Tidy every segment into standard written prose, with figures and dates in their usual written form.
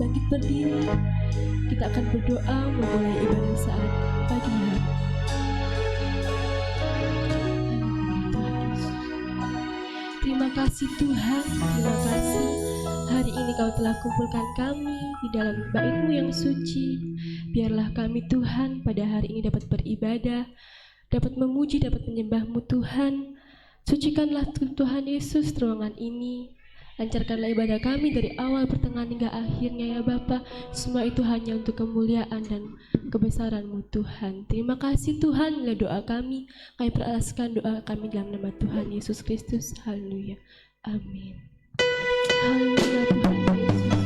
bangkit berdiri. Kita akan berdoa memulai ibadah saat pagi hari. Terima kasih Tuhan, terima kasih hari ini Kau telah kumpulkan kami di dalam bait-Mu yang suci. Biarlah kami Tuhan pada hari ini dapat beribadah, dapat memuji, dapat menyembah-Mu Tuhan. Sucikanlah Tuhan Yesus ruangan ini. Lancarkanlah ibadah kami dari awal, pertengahan hingga akhirnya ya Bapa. Semua itu hanya untuk kemuliaan dan kebesaran-Mu Tuhan. Terima kasih Tuhan, inilah doa kami. Kami peralaskan doa kami dalam nama Tuhan Yesus Kristus. Haleluya. Amin. Haleluya Tuhan Yesus.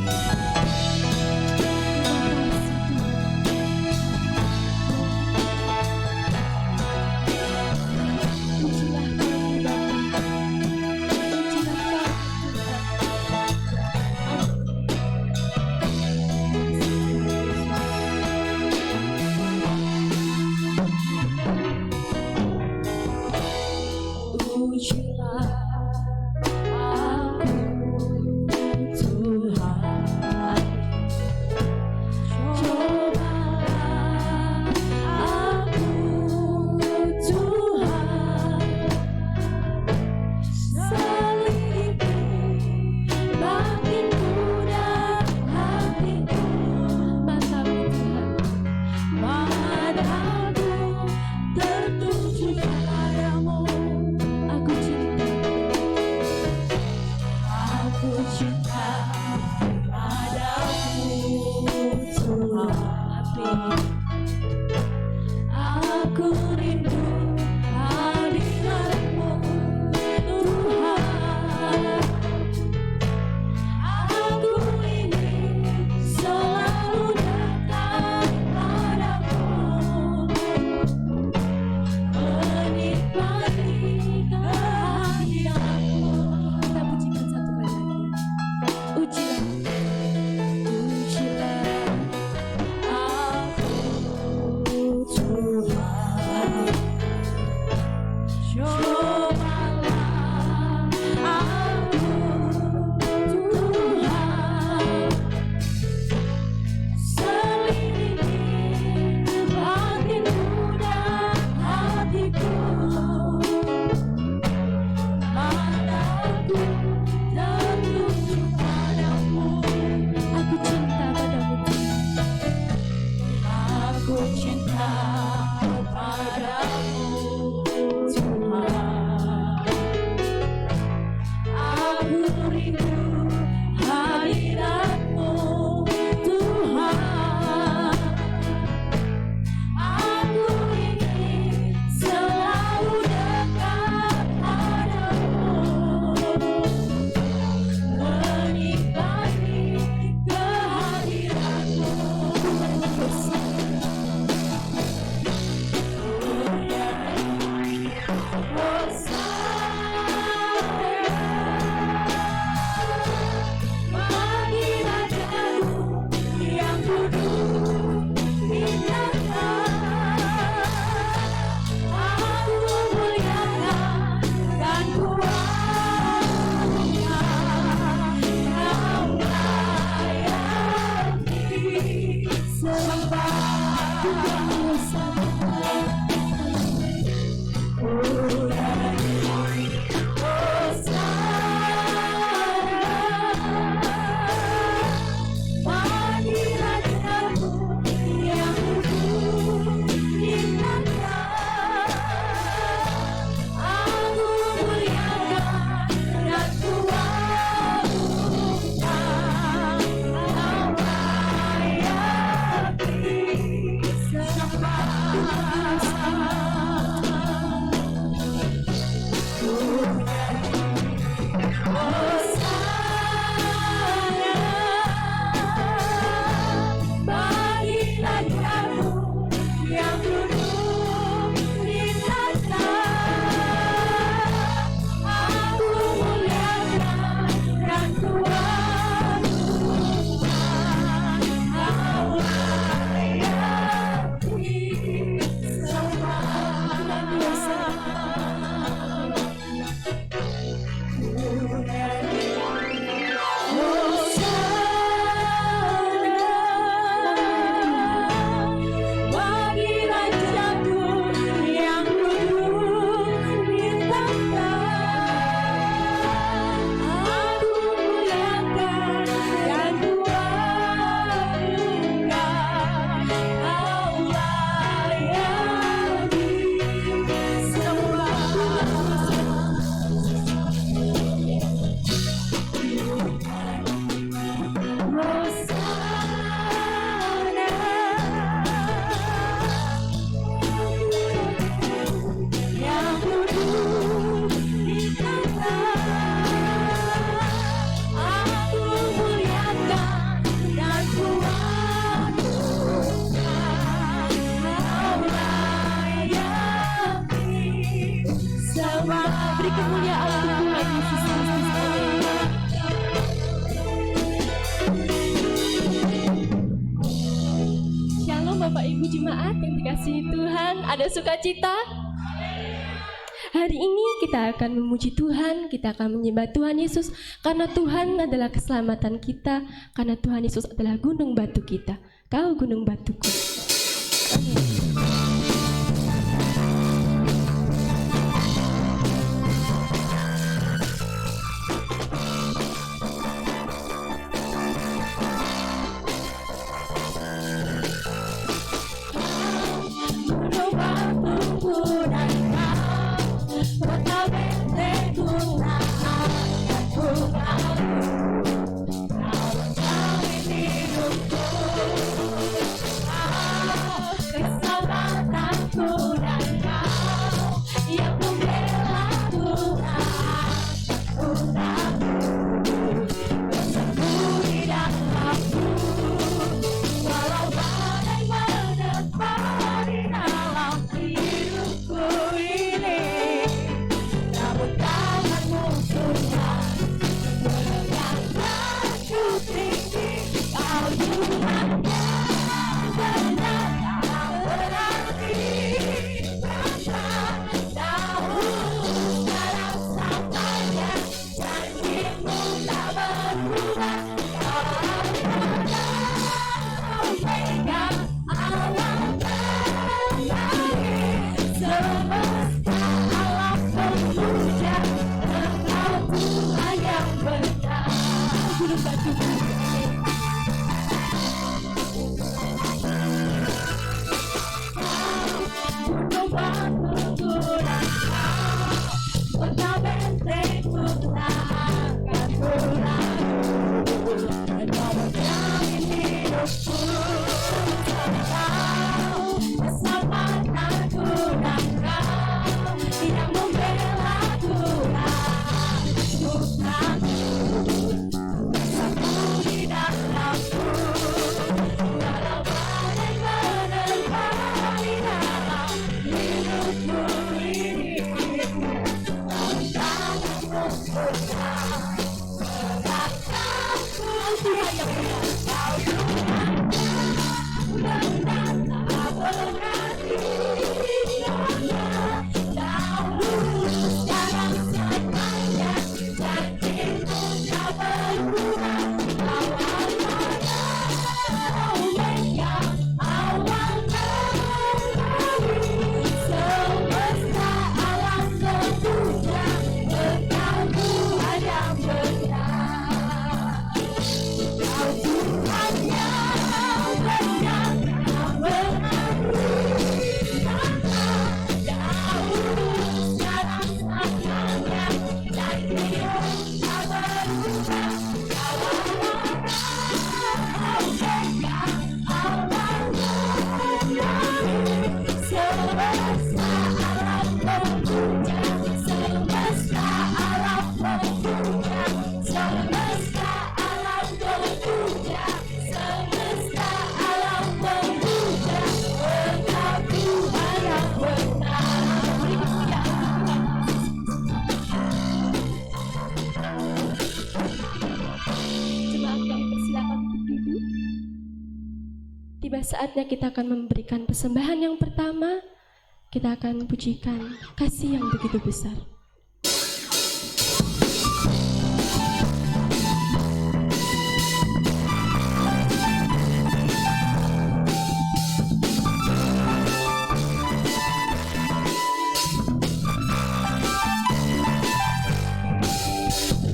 ada sukacita? Hari ini kita akan memuji Tuhan, kita akan menyembah Tuhan Yesus karena Tuhan adalah keselamatan kita, karena Tuhan Yesus adalah gunung batu kita. Kau gunung batuku. Tiba saatnya kita akan memberikan persembahan yang pertama. Kita akan pujikan kasih yang begitu besar.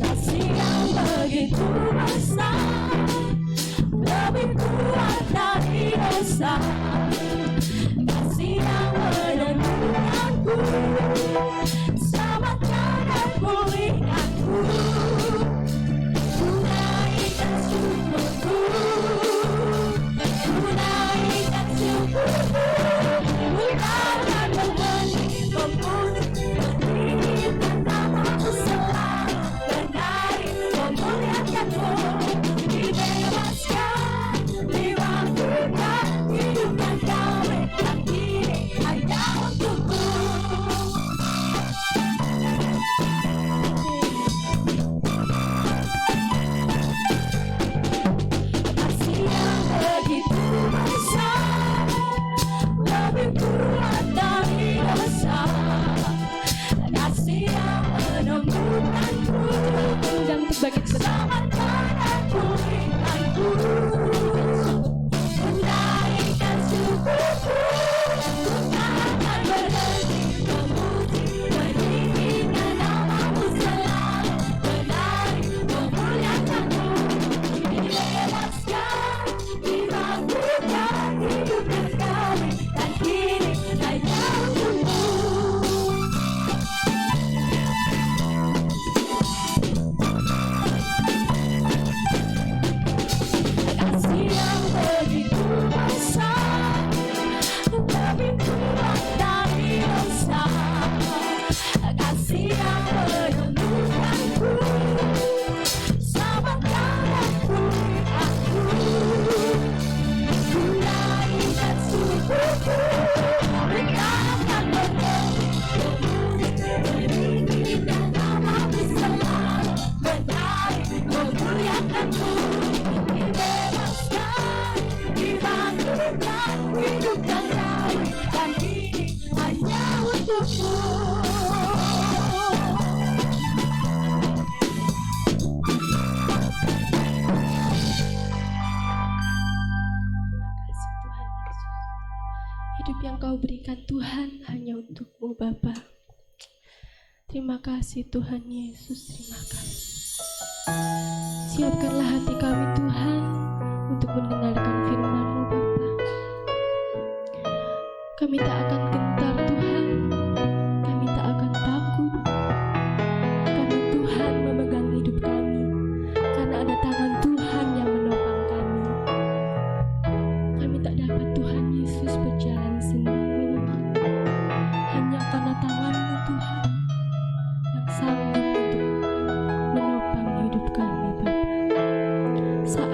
Kasih yang begitu besar, lebih kuat dari dosa. Kasih yang menentukanku, selamatkan dan pulihkanku. Ku naikkan syukurku, ku naikkan syukurku. Bukan memberi, meninggikan namamu selalu, berdari memuliakanmu, dibebaskan, diwakilkan hidupnya. Bagi selamatkan aku, imanku, menaikkan syukurku, ku tak akan berhenti memuji, meninggikan namamu selalu, menari, memuliakanmu, dibebaskan, dibangkitkan, hidup kembali, dan kini hanya untukmu. Kasih yang begitu besar, lebih kuat dari dosa. Kasih yang menyembuhkanku, selamatkan aku. Ku naikkan syukurku, berkatakan meninggikan namamu selalu, menari, memuliakanmu. Dibebaskan, dibangkitkan, hidup kembali, dan ini hanya untukmu. kasih Tuhan Yesus. Hidup yang kau berikan Tuhan hanya untukmu Bapa. Terima kasih Tuhan Yesus, terima kasih. Siapkanlah hati kami Tuhan untuk mendengarkan firman-Mu Bapa. Kami tak akan gentar Tuhan, kami tak akan takut, karena Tuhan memegang hidup kami, karena ada tangan Tuhan yang menopang kami. Kami tak dapat Tuhan Yesus berjalan sendiri, hanya karena tangan-Mu Tuhan yang sanggup untuk menopang hidup kami Bapa. Saat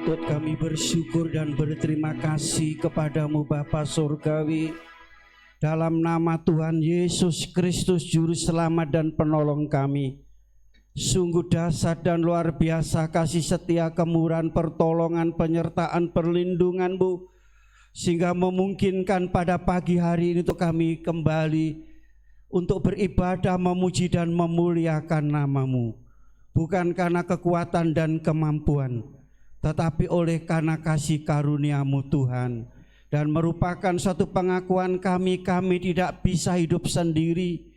Patut kami bersyukur dan berterima kasih kepadamu Bapa Surgawi. Dalam nama Tuhan Yesus Kristus Juru Selamat dan Penolong kami. Sungguh dahsyat dan luar biasa kasih setia, kemurahan, pertolongan, penyertaan, perlindungan-Mu, sehingga memungkinkan pada pagi hari ini untuk kami kembali untuk beribadah, memuji dan memuliakan nama-Mu. Bukan karena kekuatan dan kemampuan, tetapi oleh karena kasih karunia-Mu Tuhan. Dan merupakan suatu pengakuan kami tidak bisa hidup sendiri,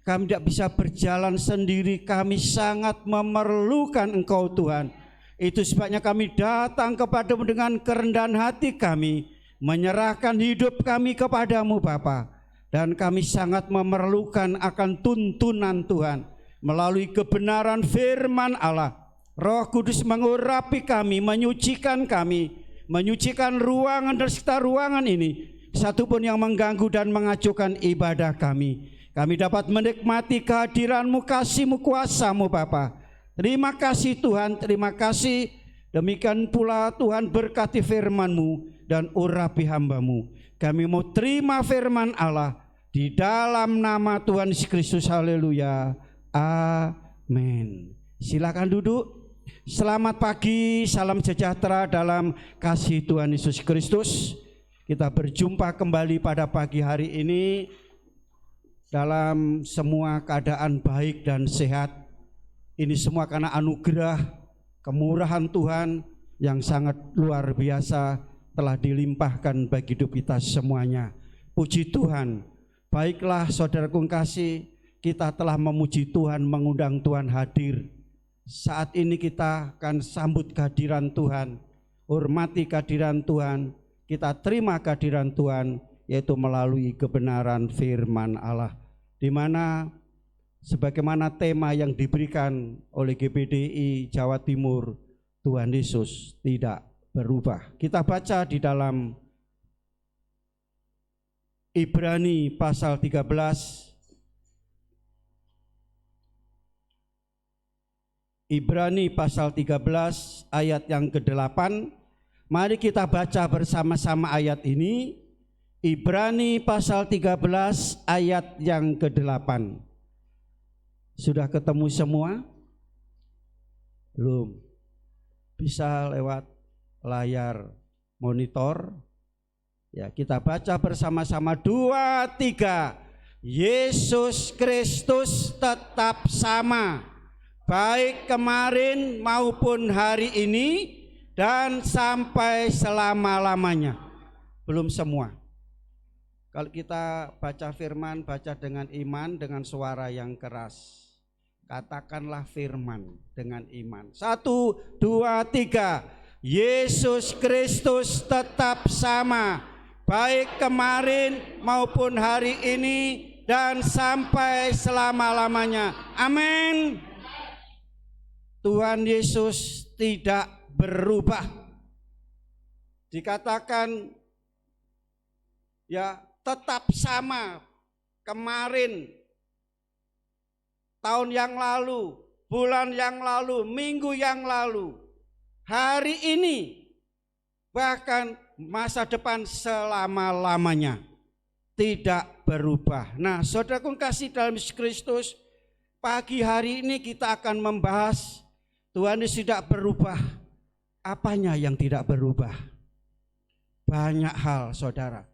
kami tidak bisa berjalan sendiri, kami sangat memerlukan Engkau Tuhan. Itu sebabnya kami datang kepadamu dengan kerendahan hati kami, menyerahkan hidup kami kepadamu Bapa. Dan kami sangat memerlukan akan tuntunan Tuhan melalui kebenaran firman Allah. Roh Kudus mengurapi kami, menyucikan ruangan dan sekitar ruangan ini. Satupun yang mengganggu dan mengacuhkan ibadah kami, kami dapat menikmati kehadiran-Mu, kasih-Mu, kuasa-Mu Bapa. Terima kasih Tuhan, terima kasih. Demikian pula Tuhan berkati firman-Mu dan urapi hamba-Mu. Kami mau terima firman Allah di dalam nama Tuhan Yesus Kristus. Haleluya. Amin. Silakan duduk. Selamat pagi, salam sejahtera dalam kasih Tuhan Yesus Kristus. Kita berjumpa kembali pada pagi hari ini dalam semua keadaan baik dan sehat. Ini semua karena anugerah, kemurahan Tuhan yang sangat luar biasa telah dilimpahkan bagi hidup kita semuanya. Puji Tuhan. Baiklah saudaraku kasih, kita telah memuji Tuhan, mengundang Tuhan hadir. Saat ini kita akan sambut kehadiran Tuhan, hormati kehadiran Tuhan, kita terima kehadiran Tuhan, yaitu melalui kebenaran firman Allah, di mana sebagaimana tema yang diberikan oleh GPDI Jawa Timur, Tuhan Yesus tidak berubah. Kita baca di dalam Ibrani pasal 13 Ibrani pasal 13 ayat yang ke-8. Mari kita baca bersama-sama ayat ini. Ibrani pasal 13 ayat yang ke-8. Sudah ketemu semua? Belum? Bisa lewat layar monitor. Ya, kita baca bersama-sama 2, 3. Yesus Kristus tetap sama, baik kemarin maupun hari ini dan sampai selama-lamanya. Belum semua. Kalau kita baca firman, baca dengan iman, dengan suara yang keras. Katakanlah firman dengan iman. 1, 2, 3. Yesus Kristus tetap sama, baik kemarin maupun hari ini dan sampai selama-lamanya. Amin. Tuhan Yesus tidak berubah. Dikatakan ya tetap sama kemarin, tahun yang lalu, bulan yang lalu, minggu yang lalu, hari ini, bahkan masa depan selama-lamanya tidak berubah. Nah, saudaraku kasih dalam Yesus Kristus, pagi hari ini kita akan membahas Tuhan Yesus tidak berubah. Apanya yang tidak berubah? Banyak hal saudara.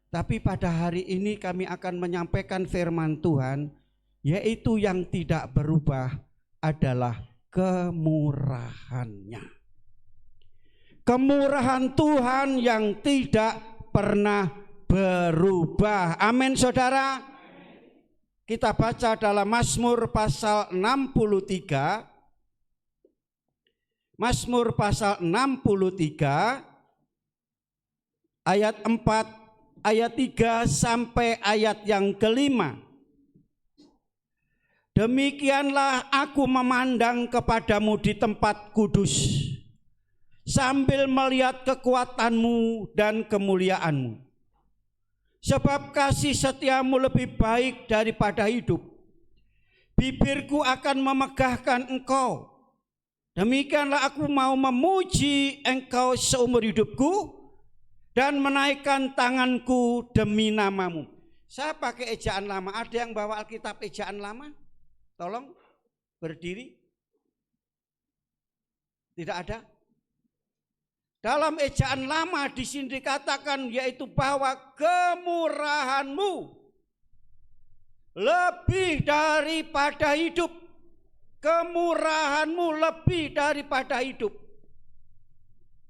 Tapi pada hari ini kami akan menyampaikan firman Tuhan, yaitu yang tidak berubah adalah kemurahannya. Kemurahan Tuhan yang tidak pernah berubah. Amin saudara. Kita baca dalam Mazmur pasal 63. Mazmur pasal 63 ayat 4, ayat 3 sampai ayat yang ke-5. Demikianlah aku memandang kepadamu di tempat kudus, sambil melihat kekuatanmu dan kemuliaanmu. Sebab kasih setiamu lebih baik daripada hidup. Bibirku akan memegahkan engkau. Demikianlah aku mau memuji Engkau seumur hidupku dan menaikkan tanganku demi namamu. Saya pakai ejaan lama. Ada yang bawa Alkitab ejaan lama? Tolong berdiri. Tidak ada. Dalam ejaan lama di sini dikatakan yaitu bahwa kemurahanmu lebih daripada hidup. Kemurahanmu lebih daripada hidup.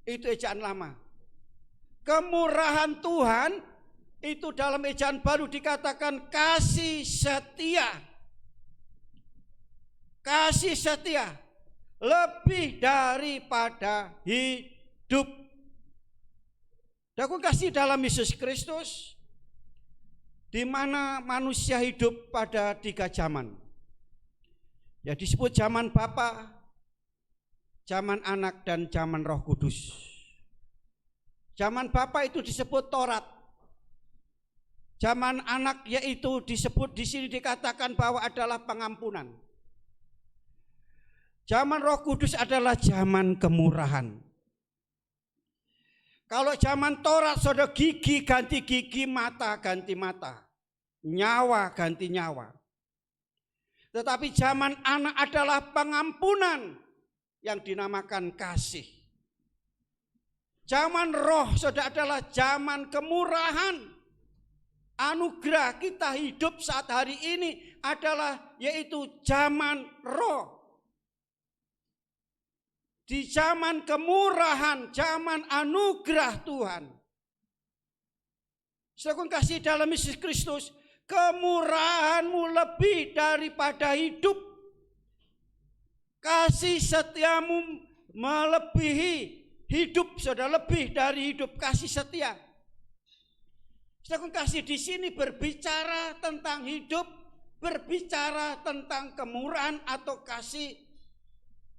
Itu ejaan lama. Kemurahan Tuhan itu dalam ejaan baru dikatakan kasih setia. Kasih setia lebih daripada hidup. Aku kasih dalam Yesus Kristus, di mana manusia hidup pada 3 zaman. Ya disebut zaman Bapa, zaman Anak, dan zaman Roh Kudus. Zaman Bapa itu disebut Taurat. Zaman Anak yaitu disebut di sini dikatakan bahwa adalah pengampunan. Zaman Roh Kudus adalah zaman kemurahan. Kalau zaman Taurat saudara, gigi ganti gigi, mata ganti mata, nyawa ganti nyawa. Tetapi zaman Anak adalah pengampunan yang dinamakan kasih. Zaman Roh saudara adalah zaman kemurahan. Anugerah kita hidup saat hari ini adalah yaitu zaman Roh. Di zaman kemurahan, zaman anugerah Tuhan. Saya kasih dalam Yesus Kristus, kemurahanmu lebih daripada hidup. Kasih setiamu melebihi hidup, saudara, lebih dari hidup. Kasih setia. Saya kasih di sini berbicara tentang hidup, berbicara tentang kemurahan atau kasih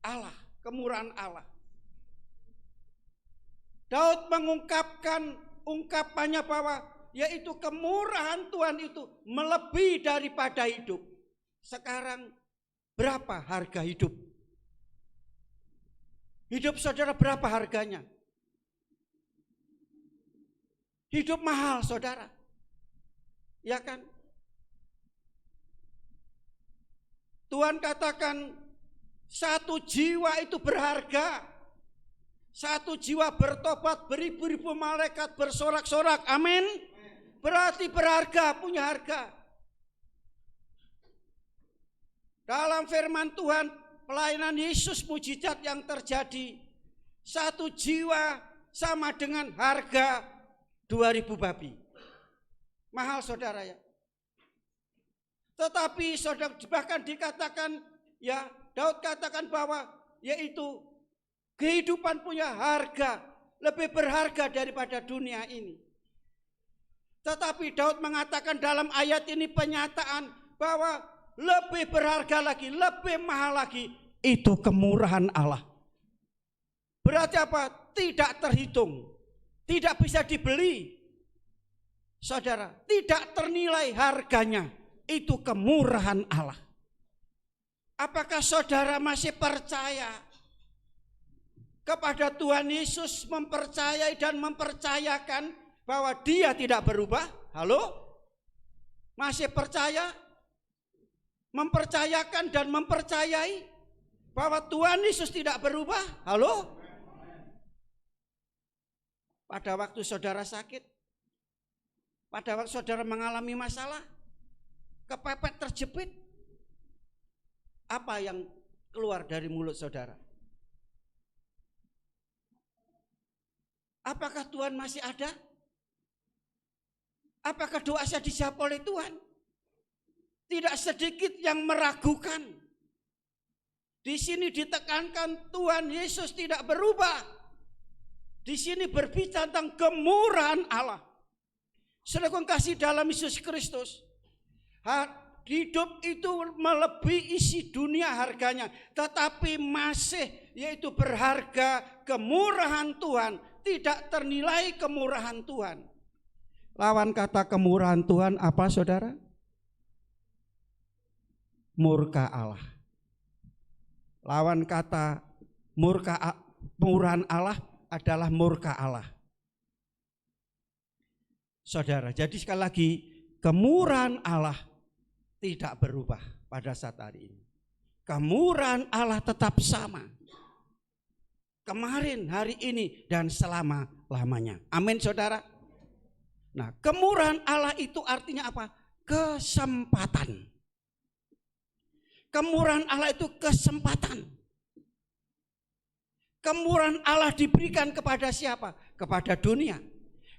Allah, kemurahan Allah. Daud mengungkapkan ungkapannya bahwa yaitu kemurahan Tuhan itu melebihi daripada hidup. Sekarang berapa harga hidup? Hidup saudara berapa harganya? Hidup mahal saudara. Ya kan? Tuhan katakan 1 jiwa itu berharga. 1 jiwa bertobat, beribu-ribu malaikat bersorak-sorak. Amin. Berarti berharga, punya harga. Dalam firman Tuhan, pelayanan Yesus mujizat yang terjadi, 1 jiwa sama dengan harga 2.000 babi. Mahal saudara ya. Tetapi saudara bahkan dikatakan ya, Daud katakan bahwa yaitu kehidupan punya harga, lebih berharga daripada dunia ini. Tetapi Daud mengatakan dalam ayat ini penyataan bahwa lebih berharga lagi, lebih mahal lagi, itu kemurahan Allah. Berarti apa? Tidak terhitung, tidak bisa dibeli. Saudara, tidak ternilai harganya, itu kemurahan Allah. Apakah saudara masih percaya kepada Tuhan Yesus, mempercayai dan mempercayakan bahwa Dia tidak berubah? Halo? Masih percaya? Mempercayakan dan mempercayai bahwa Tuhan Yesus tidak berubah? Halo? Pada waktu saudara sakit, pada waktu saudara mengalami masalah, kepepet, terjepit, apa yang keluar dari mulut saudara? Apakah Tuhan masih ada? Apakah doa saya dijawab oleh Tuhan? Tidak sedikit yang meragukan. Di sini ditekankan Tuhan Yesus tidak berubah. Di sini berbicara tentang kemurahan Allah. Saudara kasih dalam Yesus Kristus, hidup itu melebihi isi dunia harganya, tetapi masih yaitu berharga kemurahan Tuhan, tidak ternilai kemurahan Tuhan. Lawan kata kemurahan Tuhan apa saudara? Murka Allah. Lawan kata Kemurahan Allah adalah murka Allah. Saudara, jadi sekali lagi kemurahan Allah tidak berubah pada saat hari ini. Kemurahan Allah tetap sama. Kemarin, hari ini, dan selama-lamanya. Amin saudara. Nah, kemurahan Allah itu artinya apa? Kesempatan. Kemurahan Allah itu kesempatan. Kemurahan Allah diberikan kepada siapa? Kepada dunia.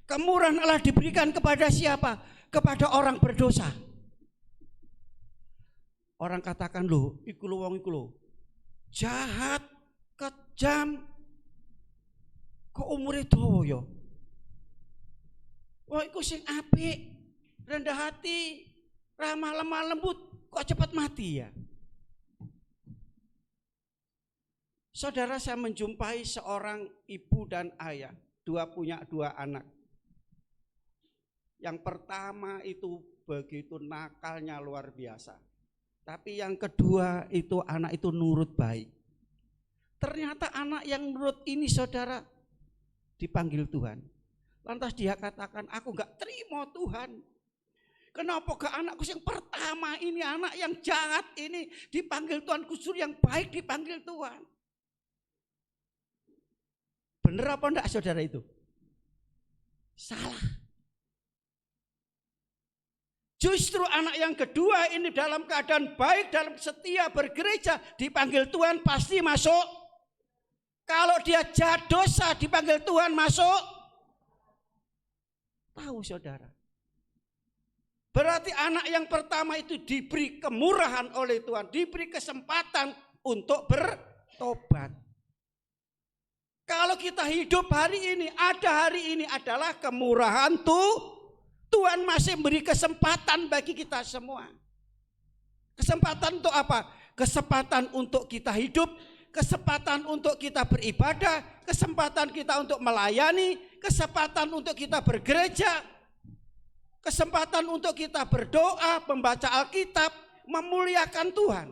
Kemurahan Allah diberikan kepada siapa? Kepada orang berdosa. Orang katakan, loh, iku lho wong iku lho jahat, kejam, kok umure dawa ya? Wah, iku sing apik, rendah hati, ramah lemah lembut, kok cepat mati ya? Saudara, saya menjumpai seorang ibu dan ayah, punya dua anak. Yang pertama itu begitu nakalnya luar biasa. Tapi yang kedua itu anak itu nurut baik. Ternyata anak yang nurut ini saudara dipanggil Tuhan. Lantas dia katakan, aku gak terima Tuhan. Kenapa ke anakku yang pertama ini, anak yang jahat ini dipanggil Tuhan, kusur yang baik dipanggil Tuhan. Benar apa enggak saudara itu? Salah. Justru anak yang kedua ini dalam keadaan baik, dalam setia bergereja, dipanggil Tuhan pasti masuk. Kalau dia jahat dosa dipanggil Tuhan masuk. Tahu saudara. Berarti anak yang pertama itu diberi kemurahan oleh Tuhan, diberi kesempatan untuk bertobat. Kalau kita hidup hari ini, ada hari ini adalah kemurahan Tuhan masih beri kesempatan bagi kita semua. Kesempatan untuk apa? Kesempatan untuk kita hidup, kesempatan untuk kita beribadah, kesempatan kita untuk melayani, kesempatan untuk kita bergereja, kesempatan untuk kita berdoa, membaca Alkitab, memuliakan Tuhan.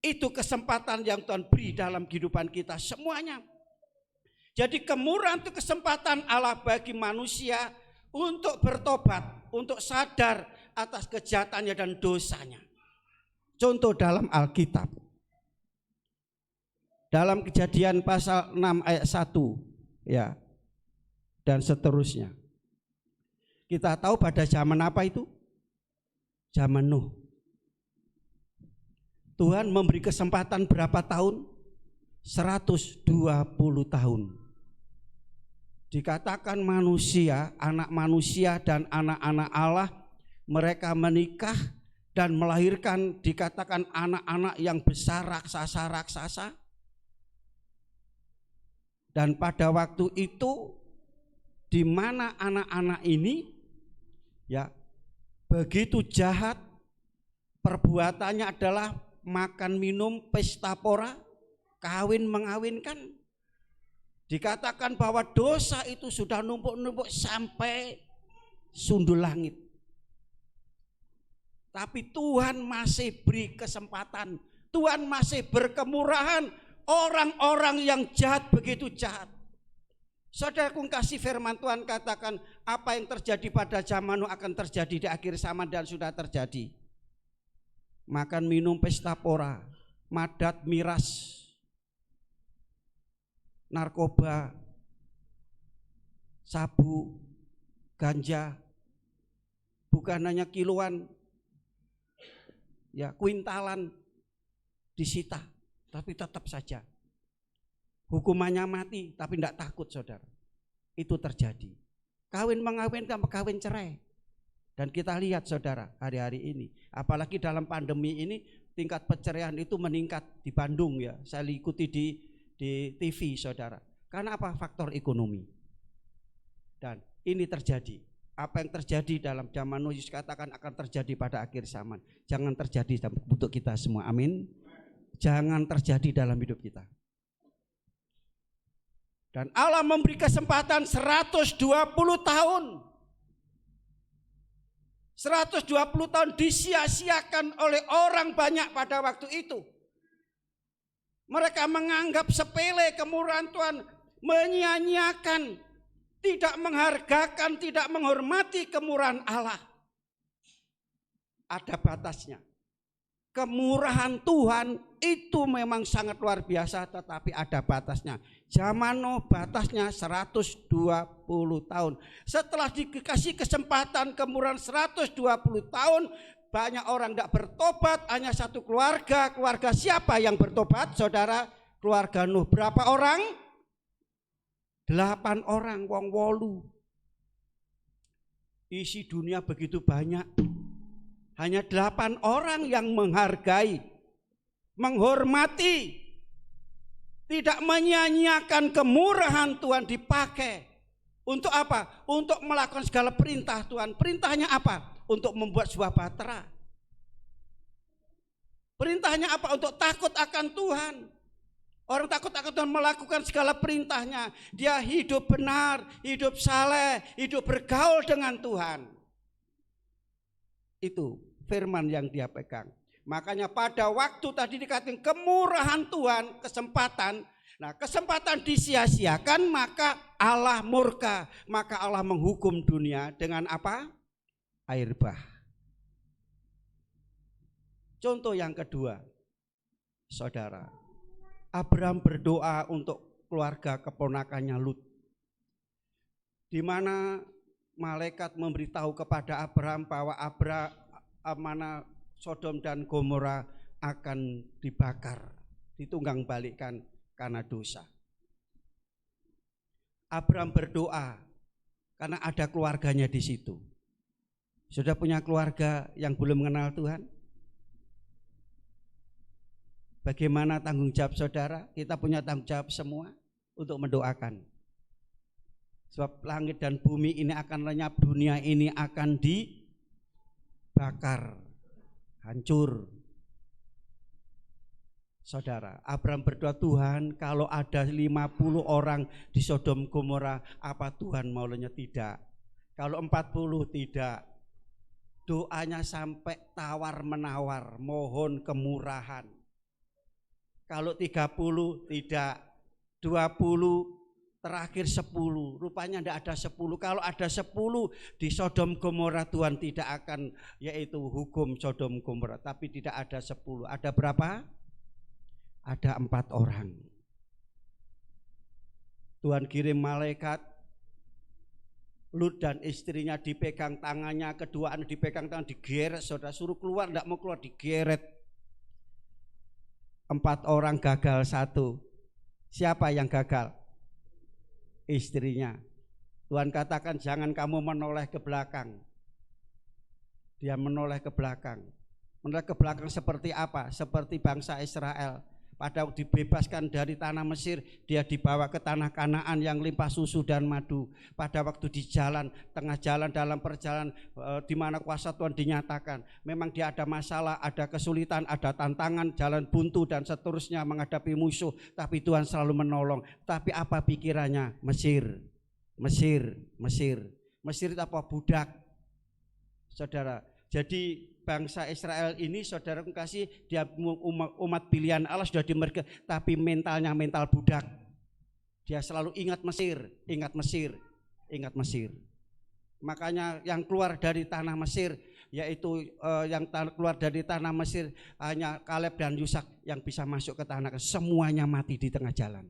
Itu kesempatan yang Tuhan beri dalam kehidupan kita semuanya. Jadi kemurahan itu kesempatan Allah bagi manusia untuk bertobat, untuk sadar atas kejahatannya dan dosanya. Contoh dalam Alkitab. Dalam Kejadian pasal 6 ayat 1 ya. Dan seterusnya. Kita tahu pada zaman apa itu? Zaman Nuh. Tuhan memberi kesempatan berapa tahun? 120 tahun. Dikatakan manusia, anak manusia dan anak-anak Allah, mereka menikah dan melahirkan dikatakan anak-anak yang besar, raksasa-raksasa. Dan pada waktu itu di mana anak-anak ini ya begitu jahat, perbuatannya adalah makan minum, pesta pora, kawin mengawinkan. Dikatakan bahwa dosa itu sudah numpuk-numpuk sampai sundul langit. Tapi Tuhan masih beri kesempatan, Tuhan masih berkemurahan. Orang-orang yang jahat begitu jahat. Saudaraku kasih firman Tuhan katakan, apa yang terjadi pada zaman Nuh akan terjadi di akhir zaman dan sudah terjadi. Makan minum pesta pora, madat miras, narkoba, sabu, ganja, bukan hanya kiloan, ya kuintalan disita, tapi tetap saja hukumannya mati, tapi tidak takut saudara. Itu terjadi. Kawin mengawinkan, kawin cerai. Dan kita lihat saudara hari-hari ini, apalagi dalam pandemi ini tingkat perceraian itu meningkat di Bandung ya. Saya ikuti di TV saudara. Karena apa? Faktor ekonomi. Dan ini terjadi. Apa yang terjadi dalam zaman Nuh Yesus katakan akan terjadi pada akhir zaman. Jangan terjadi untuk kita semua. Amin. Jangan terjadi dalam hidup kita. Dan Allah memberi kesempatan 120 tahun. 120 tahun disia-siakan oleh orang banyak pada waktu itu. Mereka menganggap sepele kemurahan Tuhan, menyia-nyiakan, tidak menghargakan, tidak menghormati kemurahan Allah. Ada batasnya. Kemurahan Tuhan itu memang sangat luar biasa, tetapi ada batasnya. Zaman Nuh batasnya 120 tahun. Setelah dikasih kesempatan kemurahan 120 tahun, banyak orang tidak bertobat, hanya satu keluarga. Keluarga siapa yang bertobat, saudara? Keluarga Nuh. Berapa orang? 8 orang, wong wolu. Isi dunia begitu banyak. Hanya 8 orang yang menghargai, menghormati, tidak menyia-nyiakan kemurahan Tuhan dipakai. Untuk apa? Untuk melakukan segala perintah Tuhan. Perintahnya apa? Untuk membuat sebuah bahtera. Perintahnya apa? Untuk takut akan Tuhan. Orang takut akan Tuhan melakukan segala perintahnya. Dia hidup benar, hidup saleh, hidup bergaul dengan Tuhan. Itu firman yang dia pegang. Makanya pada waktu tadi dikatakan kemurahan Tuhan, kesempatan. Nah, kesempatan disia-siakan, maka Allah murka. Maka Allah menghukum dunia dengan apa? Air bah. Contoh yang kedua, saudara. Abraham berdoa untuk keluarga keponakannya Lut. Di mana malaikat memberitahu kepada Abraham bahwa mana Sodom dan Gomora akan dibakar, ditunggang balikkan karena dosa. Abraham berdoa karena ada keluarganya di situ. Sudah punya keluarga yang belum mengenal Tuhan? Bagaimana tanggung jawab saudara? Kita punya tanggung jawab semua untuk mendoakan. Sebab langit dan bumi ini akan lenyap, dunia ini akan dibakar, hancur. Saudara, Abraham berdoa, Tuhan kalau ada 50 orang di Sodom Gomora, apa Tuhan mau lenyap? Tidak. Kalau 40 tidak. Doanya sampai tawar menawar, mohon kemurahan. Kalau 30 tidak, 20 terakhir 10, rupanya tidak ada 10. Kalau ada 10 di Sodom Gomora, Tuhan tidak akan yaitu hukum Sodom Gomora, tapi tidak ada 10. Ada berapa? Ada 4 orang. Tuhan kirim malaikat, Lut dan istrinya dipegang tangannya, kedua anak dipegang tangan, digeret, saudara, suruh keluar, tidak mau keluar, digeret. 4 orang gagal 1. Siapa yang gagal? Istrinya. Tuhan katakan jangan kamu menoleh ke belakang. Dia menoleh ke belakang. Menoleh ke belakang seperti apa? Seperti bangsa Israel. Pada waktu dibebaskan dari tanah Mesir, dia dibawa ke tanah Kanaan yang limpah susu dan madu. Pada waktu di jalan, tengah jalan dalam perjalanan di mana kuasa Tuhan dinyatakan, memang dia ada masalah, ada kesulitan, ada tantangan, jalan buntu dan seterusnya menghadapi musuh, tapi Tuhan selalu menolong. Tapi apa pikirannya? Mesir itu apa? Budak. Saudara, jadi bangsa Israel ini, saudara kasih, dia umat pilihan Allah, sudah dimerdeka, tapi mentalnya mental budak. Dia selalu ingat Mesir. Makanya yang keluar dari tanah Mesir, yaitu yang keluar dari tanah Mesir hanya Kaleb dan Yusak yang bisa masuk ke tanah. Semuanya mati di tengah jalan.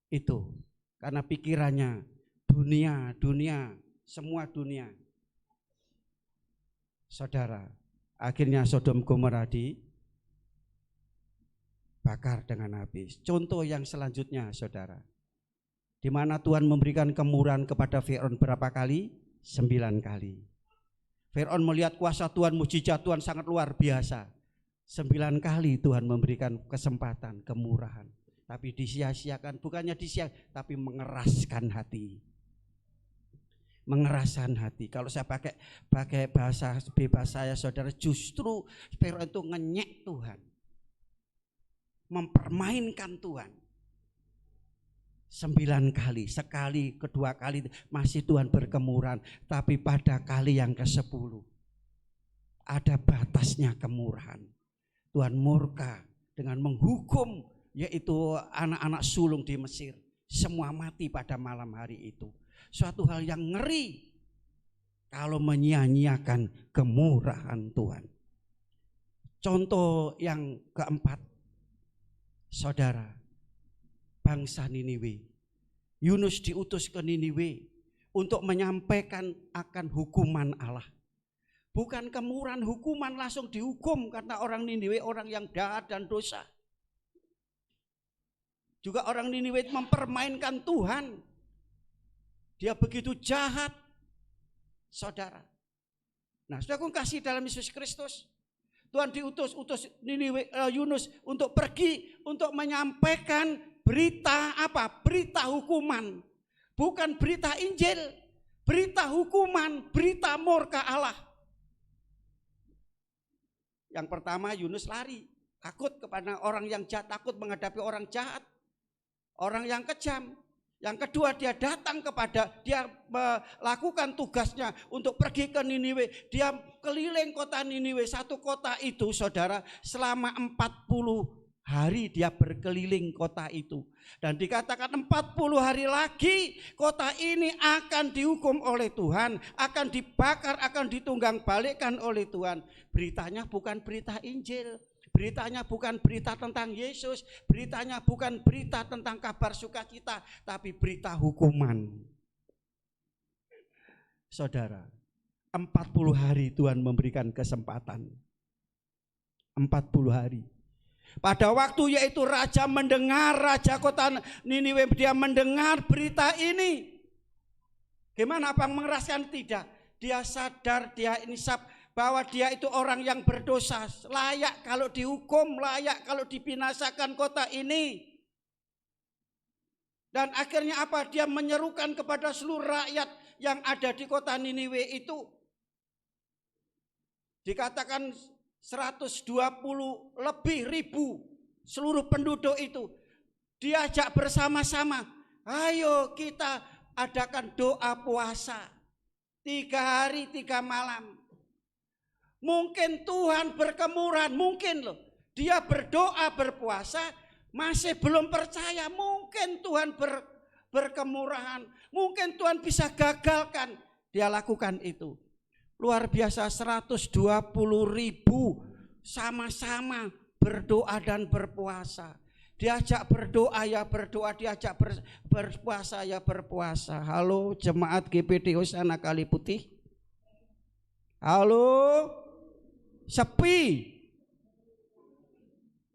Itu karena pikirannya dunia, semua dunia. Saudara, akhirnya Sodom Gomora dibakar dengan habis. Contoh yang selanjutnya, saudara, di mana Tuhan memberikan kemurahan kepada Firaun berapa kali? 9 kali. Firaun melihat kuasa Tuhan, mujizat Tuhan sangat luar biasa. 9 kali Tuhan memberikan kesempatan, kemurahan, tapi disia-siakan. Bukannya disia-siakan, tapi mengeraskan hati. Mengeraskan hati. Kalau saya pakai bahasa bebas saya, saudara, justru Firaun itu ngenyek Tuhan, mempermainkan Tuhan. 9 kali, sekali, kedua kali masih Tuhan berkemurahan, tapi pada kali yang ke-10 ada batasnya kemurahan. Tuhan murka dengan menghukum yaitu anak-anak sulung di Mesir. Semua mati pada malam hari itu. Suatu hal yang ngeri kalau menyia-nyiakan kemurahan Tuhan. Contoh yang keempat, saudara, bangsa Niniwe. Yunus diutus ke Niniwe untuk menyampaikan akan hukuman Allah. Bukan kemurahan, hukuman langsung dihukum karena orang Niniwe orang yang jahat dan dosa. Juga orang Niniwe mempermainkan Tuhan. Dia begitu jahat, saudara. Nah, saudara kasih dalam Yesus Kristus, Tuhan utus Niniwe, Yunus untuk pergi untuk menyampaikan berita apa? Berita hukuman. Bukan berita Injil, berita hukuman, berita murka Allah. Yang pertama Yunus lari, takut kepada orang yang jahat, takut menghadapi orang jahat, orang yang kejam. Yang kedua dia datang dia melakukan tugasnya untuk pergi ke Niniwe. Dia keliling kota Niniwe, satu kota itu saudara selama 40 hari dia berkeliling kota itu. Dan dikatakan 40 hari lagi kota ini akan dihukum oleh Tuhan, akan dibakar, akan ditunggang balikkan oleh Tuhan. Beritanya bukan berita Injil. Beritanya bukan berita tentang Yesus, beritanya bukan berita tentang kabar sukacita, tapi berita hukuman. Saudara, 40 hari Tuhan memberikan kesempatan. 40 hari. Pada waktu yaitu raja kota Niniwe, dia mendengar berita ini. Gimana apa mengeraskan? Tidak. Dia sadar, dia insaf bahwa dia itu orang yang berdosa, layak kalau dihukum, layak kalau dibinasakan kota ini. Dan akhirnya apa? Dia menyerukan kepada seluruh rakyat yang ada di kota Niniwe itu. Dikatakan 120 lebih ribu seluruh penduduk itu. Diajak bersama-sama, ayo kita adakan doa puasa 3 hari 3 malam. Mungkin Tuhan berkemurahan, mungkin loh. Dia berdoa berpuasa masih belum percaya, mungkin Tuhan berkemurahan, mungkin Tuhan bisa gagalkan. Dia lakukan itu. Luar biasa, 120 ribu sama-sama berdoa dan berpuasa. Diajak berdoa ya berdoa, diajak berpuasa ya berpuasa. Halo jemaat GPD Hosana Kali Putih. Halo, sepi.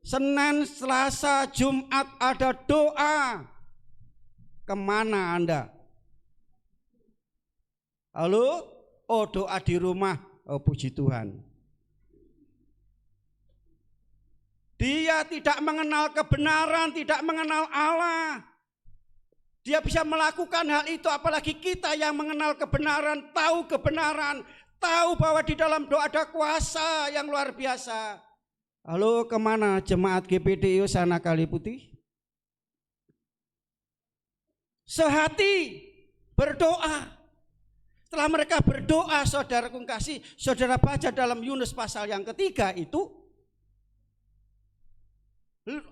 Senin, Selasa, Jumat ada doa. Kemana Anda? Halo? Oh, doa di rumah. Oh, puji Tuhan. Dia tidak mengenal kebenaran, tidak mengenal Allah. Dia bisa melakukan hal itu, apalagi kita yang mengenal kebenaran, tahu kebenaran, tahu bahwa di dalam doa ada kuasa yang luar biasa. Halo, kemana jemaat GPD Hosana Kali Putih? Sehati berdoa. Setelah mereka berdoa, saudara kasih, saudara baca dalam Yunus pasal yang ketiga itu,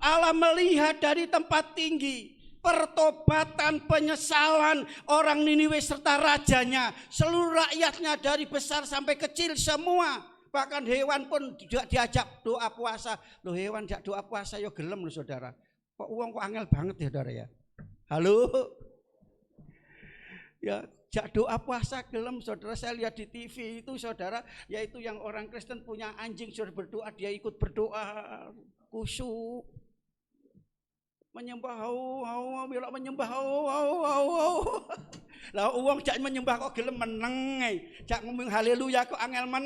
Allah melihat dari tempat tinggi pertobatan, penyesalan orang Niniwe serta rajanya, seluruh rakyatnya dari besar sampai kecil semua, bahkan hewan pun diajak doa puasa. Loh, hewan diajak doa puasa yo gelem loh saudara. Kok uang kok angel banget ya saudara ya. Halo. Ya, jak doa puasa gelem saudara. Saya lihat di TV itu saudara, yaitu yang orang Kristen punya anjing sudah berdoa, dia ikut berdoa khusyuk. Menyembah bila menyembah lah uang jak menyembah kok gelem meneng jak ngomong haleluya kok angel men.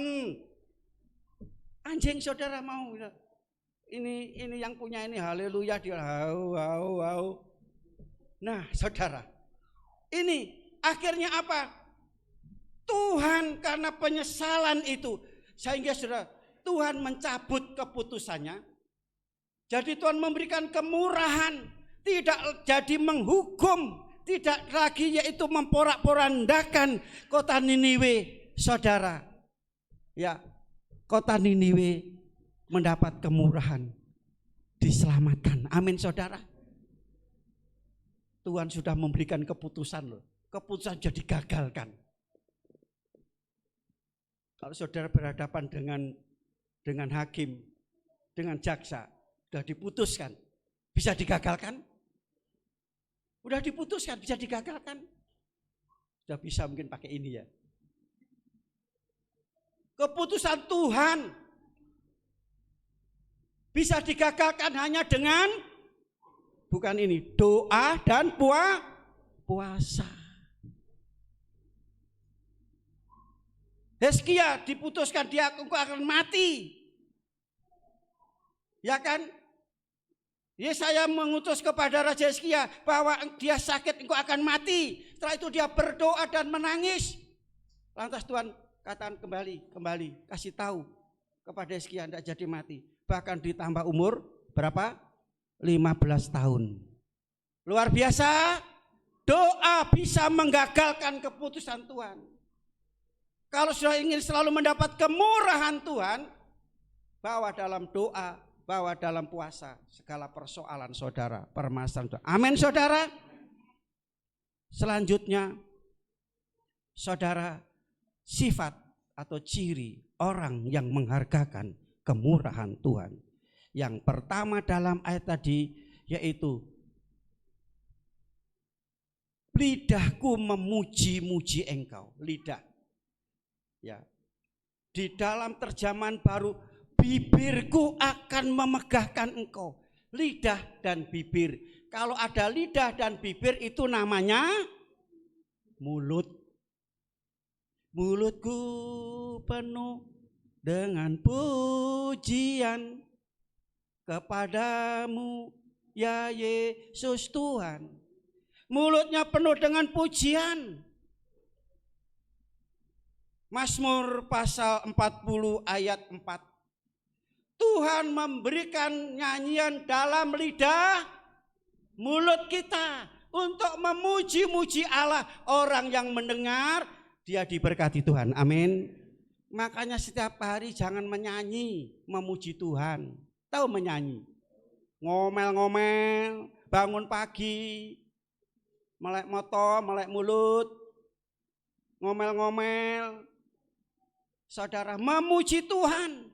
Anjing saudara mau ini yang punya ini haleluya dia Nah saudara, ini akhirnya apa? Tuhan karena penyesalan itu sehingga saudara, Tuhan mencabut keputusannya. Jadi Tuhan memberikan kemurahan, tidak jadi menghukum, tidak lagi yaitu memporak-porandakan kota Niniwe, saudara. Ya, kota Niniwe mendapat kemurahan. diselamatkan. Amin saudara. Tuhan sudah memberikan keputusan loh. Keputusan sudah digagalkan. Kalau saudara berhadapan dengan hakim, dengan jaksa, sudah diputuskan, bisa digagalkan? Udah diputuskan, bisa digagalkan? Sudah bisa mungkin pakai ini ya. Keputusan Tuhan bisa digagalkan hanya dengan bukan ini, doa dan puasa. Hizkia diputuskan dia akan mati. Ya kan? Yesaya mengutus kepada Raja Hizkia bahwa dia sakit, engkau akan mati. Setelah itu dia berdoa dan menangis. Lantas Tuhan katakan kembali, kasih tahu kepada Hizkia tidak jadi mati. Bahkan ditambah umur berapa? 15 tahun. Luar biasa. Doa bisa menggagalkan keputusan Tuhan. Kalau sudah ingin selalu mendapat kemurahan Tuhan, bawa dalam doa, bawa dalam puasa segala persoalan saudara, permasalahan saudara. Amin saudara. Selanjutnya saudara, sifat atau ciri orang yang menghargakan kemurahan Tuhan. Yang pertama dalam ayat tadi yaitu lidahku memuji-muji engkau. Lidah. Ya. Di dalam terjemahan baru, bibirku akan memegahkan engkau. Lidah dan bibir. Kalau ada lidah dan bibir itu namanya mulut. Mulutku penuh dengan pujian kepadamu ya Yesus Tuhan. Mulutnya penuh dengan pujian. Mazmur pasal 40 ayat 4. Tuhan memberikan nyanyian dalam lidah mulut kita untuk memuji-muji Allah. Orang yang mendengar dia diberkati Tuhan. Amin. Makanya setiap hari jangan menyanyi memuji Tuhan. Tahu menyanyi? Ngomel-ngomel, bangun pagi, melek motor, melek mulut, ngomel-ngomel. Saudara, memuji Tuhan.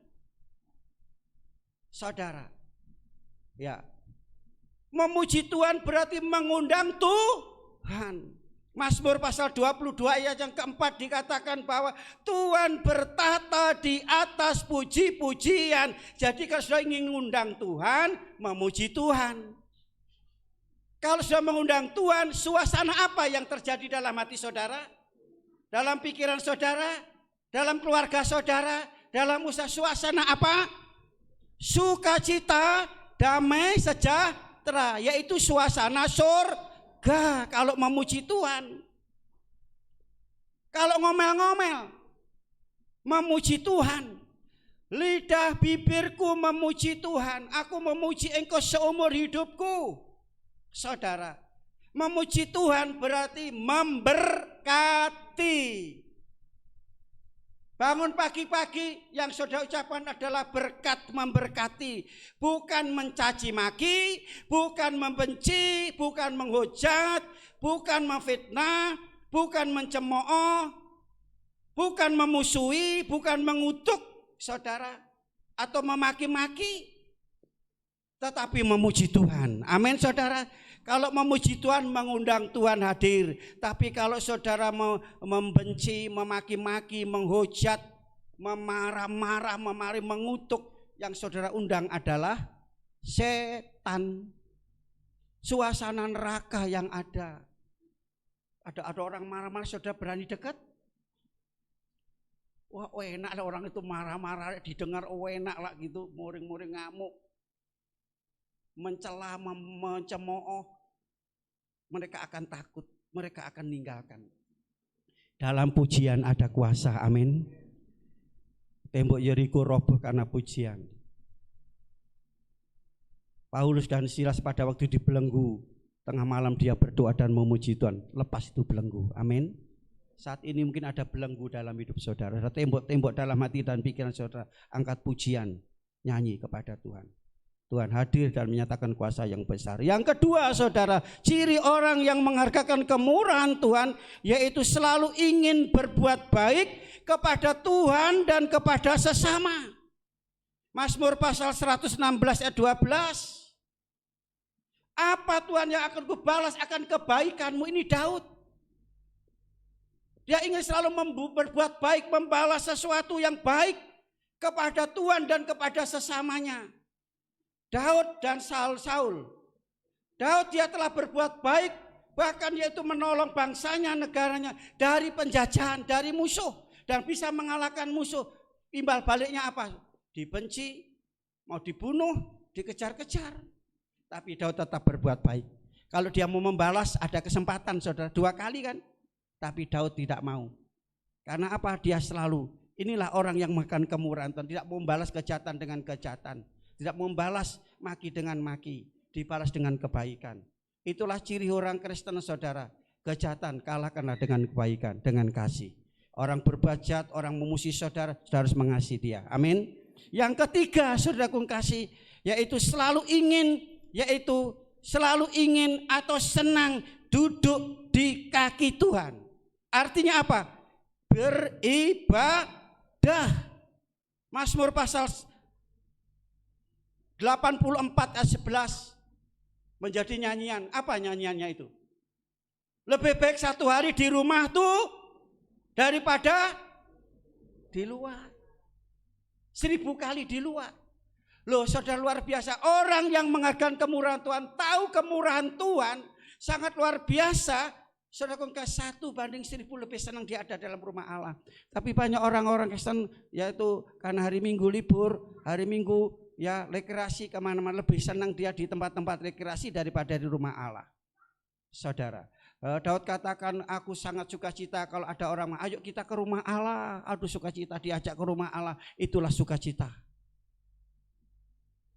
Saudara, ya, memuji Tuhan berarti mengundang Tuhan. Mazmur pasal 22 ayat yang keempat dikatakan bahwa Tuhan bertata di atas puji-pujian. Jadi kalau sudah ingin mengundang Tuhan, memuji Tuhan. Kalau sudah mengundang Tuhan, suasana apa yang terjadi dalam hati saudara? Dalam pikiran saudara? Dalam keluarga saudara? Dalam usaha, suasana apa? Sukacita, damai, sejahtera. Yaitu suasana surga kalau memuji Tuhan. Kalau ngomel-ngomel, memuji Tuhan. Lidah bibirku memuji Tuhan. Aku memuji engkau seumur hidupku. Saudara, memuji Tuhan berarti memberkati. Bangun pagi-pagi yang saudara ucapkan adalah berkat memberkati. Bukan mencaci maki, bukan membenci, bukan menghujat, bukan memfitnah, bukan mencemooh, bukan memusuhi, bukan mengutuk saudara atau memaki-maki. Tetapi memuji Tuhan. Amin saudara. Kalau memuji Tuhan mengundang Tuhan hadir. Tapi kalau saudara membenci, memaki-maki, menghujat, memarah-marah, mengutuk, yang saudara undang adalah setan. Suasana neraka yang ada. Ada orang marah-marah, saudara berani dekat? Wah enak lah orang itu marah-marah, didengar enak lah gitu, muring-muring ngamuk. Mencela, mencemooh, mereka akan takut, mereka akan meninggalkan. Dalam pujian ada kuasa, amin. Tembok Yeriko roboh karena pujian. Paulus dan Silas pada waktu dibelenggu, tengah malam dia berdoa dan memuji Tuhan, lepas itu belenggu, amin. Saat ini mungkin ada belenggu dalam hidup saudara, ada tembok-tembok dalam hati dan pikiran saudara, angkat pujian, nyanyi kepada Tuhan. Tuhan hadir dan menyatakan kuasa yang besar. Yang kedua, saudara, ciri orang yang menghargakan kemurahan Tuhan yaitu selalu ingin berbuat baik kepada Tuhan dan kepada sesama. Mazmur pasal 116 ayat 12. Apa Tuhan yang akan kubalas akan kebaikanmu? Ini Daud. Dia ingin selalu berbuat baik, membalas sesuatu yang baik kepada Tuhan dan kepada sesamanya. Daud dan Saul. Daud dia telah berbuat baik, bahkan yaitu menolong bangsanya, negaranya dari penjajahan, dari musuh, dan bisa mengalahkan musuh. Imbal baliknya apa? Dibenci, mau dibunuh, dikejar-kejar. Tapi Daud tetap berbuat baik. Kalau dia mau membalas ada kesempatan, saudara, 2 kali kan. Tapi Daud tidak mau. Karena apa? Dia selalu, inilah orang yang makan kemurahan Tuhan, tidak mau membalas kejahatan dengan kejahatan. Tidak membalas maki dengan maki, dibalas dengan kebaikan. Itulah ciri orang Kristen, saudara. Kejahatan kalahkanlah dengan kebaikan, dengan kasih. Orang berbuat jahat, orang memusuhi saudara, saudara harus mengasihi dia. Amin. Yang ketiga, saudaraku kasih, yaitu selalu ingin atau senang duduk di kaki Tuhan. Artinya apa? Beribadah. Mazmur pasal 84 ayat 11 menjadi nyanyian. Apa nyanyiannya itu? Lebih baik 1 hari di rumah tuh daripada di luar. 1000 kali di luar. Loh, saudara, luar biasa. Orang yang menghargai kemurahan Tuhan, tahu kemurahan Tuhan sangat luar biasa. Saudara, 1:1000 lebih senang dia ada dalam rumah Allah. Tapi banyak orang-orang Kristen yaitu karena hari Minggu libur, hari Minggu ya rekreasi kemana-mana, lebih senang dia di tempat-tempat rekreasi daripada di rumah Allah. Saudara, Daud katakan, aku sangat sukacita kalau ada orang, ayo kita ke rumah Allah. Aduh, sukacita diajak ke rumah Allah, itulah sukacita.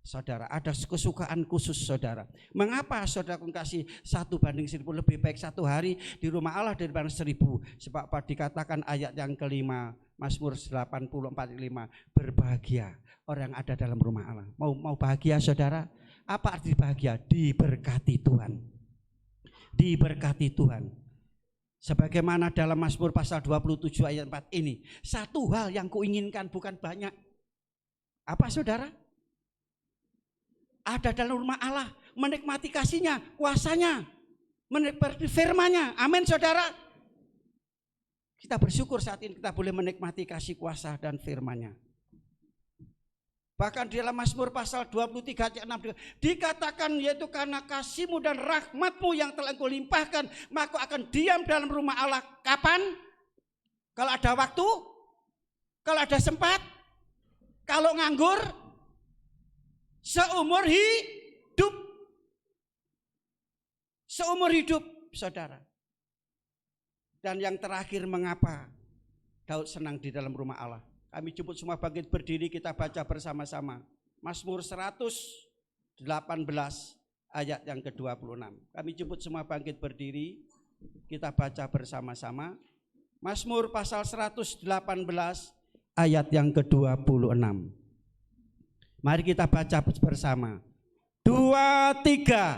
Saudara, ada kesukaan khusus, saudara. Mengapa saudara kasih 1:1000 lebih baik 1 hari di rumah Allah daripada 1000? Sebab apa dikatakan ayat yang kelima, Mazmur 84:5, berbahagia orang yang ada dalam rumah Allah. Mau bahagia, saudara? Apa arti bahagia? Diberkati Tuhan. Diberkati Tuhan. Sebagaimana dalam Mazmur pasal 27 ayat 4 ini, 1 hal yang kuinginkan bukan banyak. Apa, saudara? Ada dalam rumah Allah, menikmati kasihnya, kuasanya, menikmati firman-Nya. Amin, saudara. Kita bersyukur saat ini kita boleh menikmati kasih, kuasa dan firman-Nya. Bahkan di dalam Mazmur pasal 23 ayat 6 dikatakan, yaitu karena kasih-Mu dan rahmat-Mu yang telah Engkau limpahkan, maka akan diam dalam rumah Allah. Kapan? Kalau ada waktu, kalau ada sempat, kalau nganggur, seumur hidup. Seumur hidup, saudara. Dan yang terakhir, mengapa Daud senang di dalam rumah Allah? Kami jemput semua bangkit berdiri, kita baca bersama-sama Mazmur 118 ayat yang ke-26. Kami jemput semua bangkit berdiri, kita baca bersama-sama Mazmur pasal 118 ayat yang ke-26. Mari kita baca bersama. 2, 3.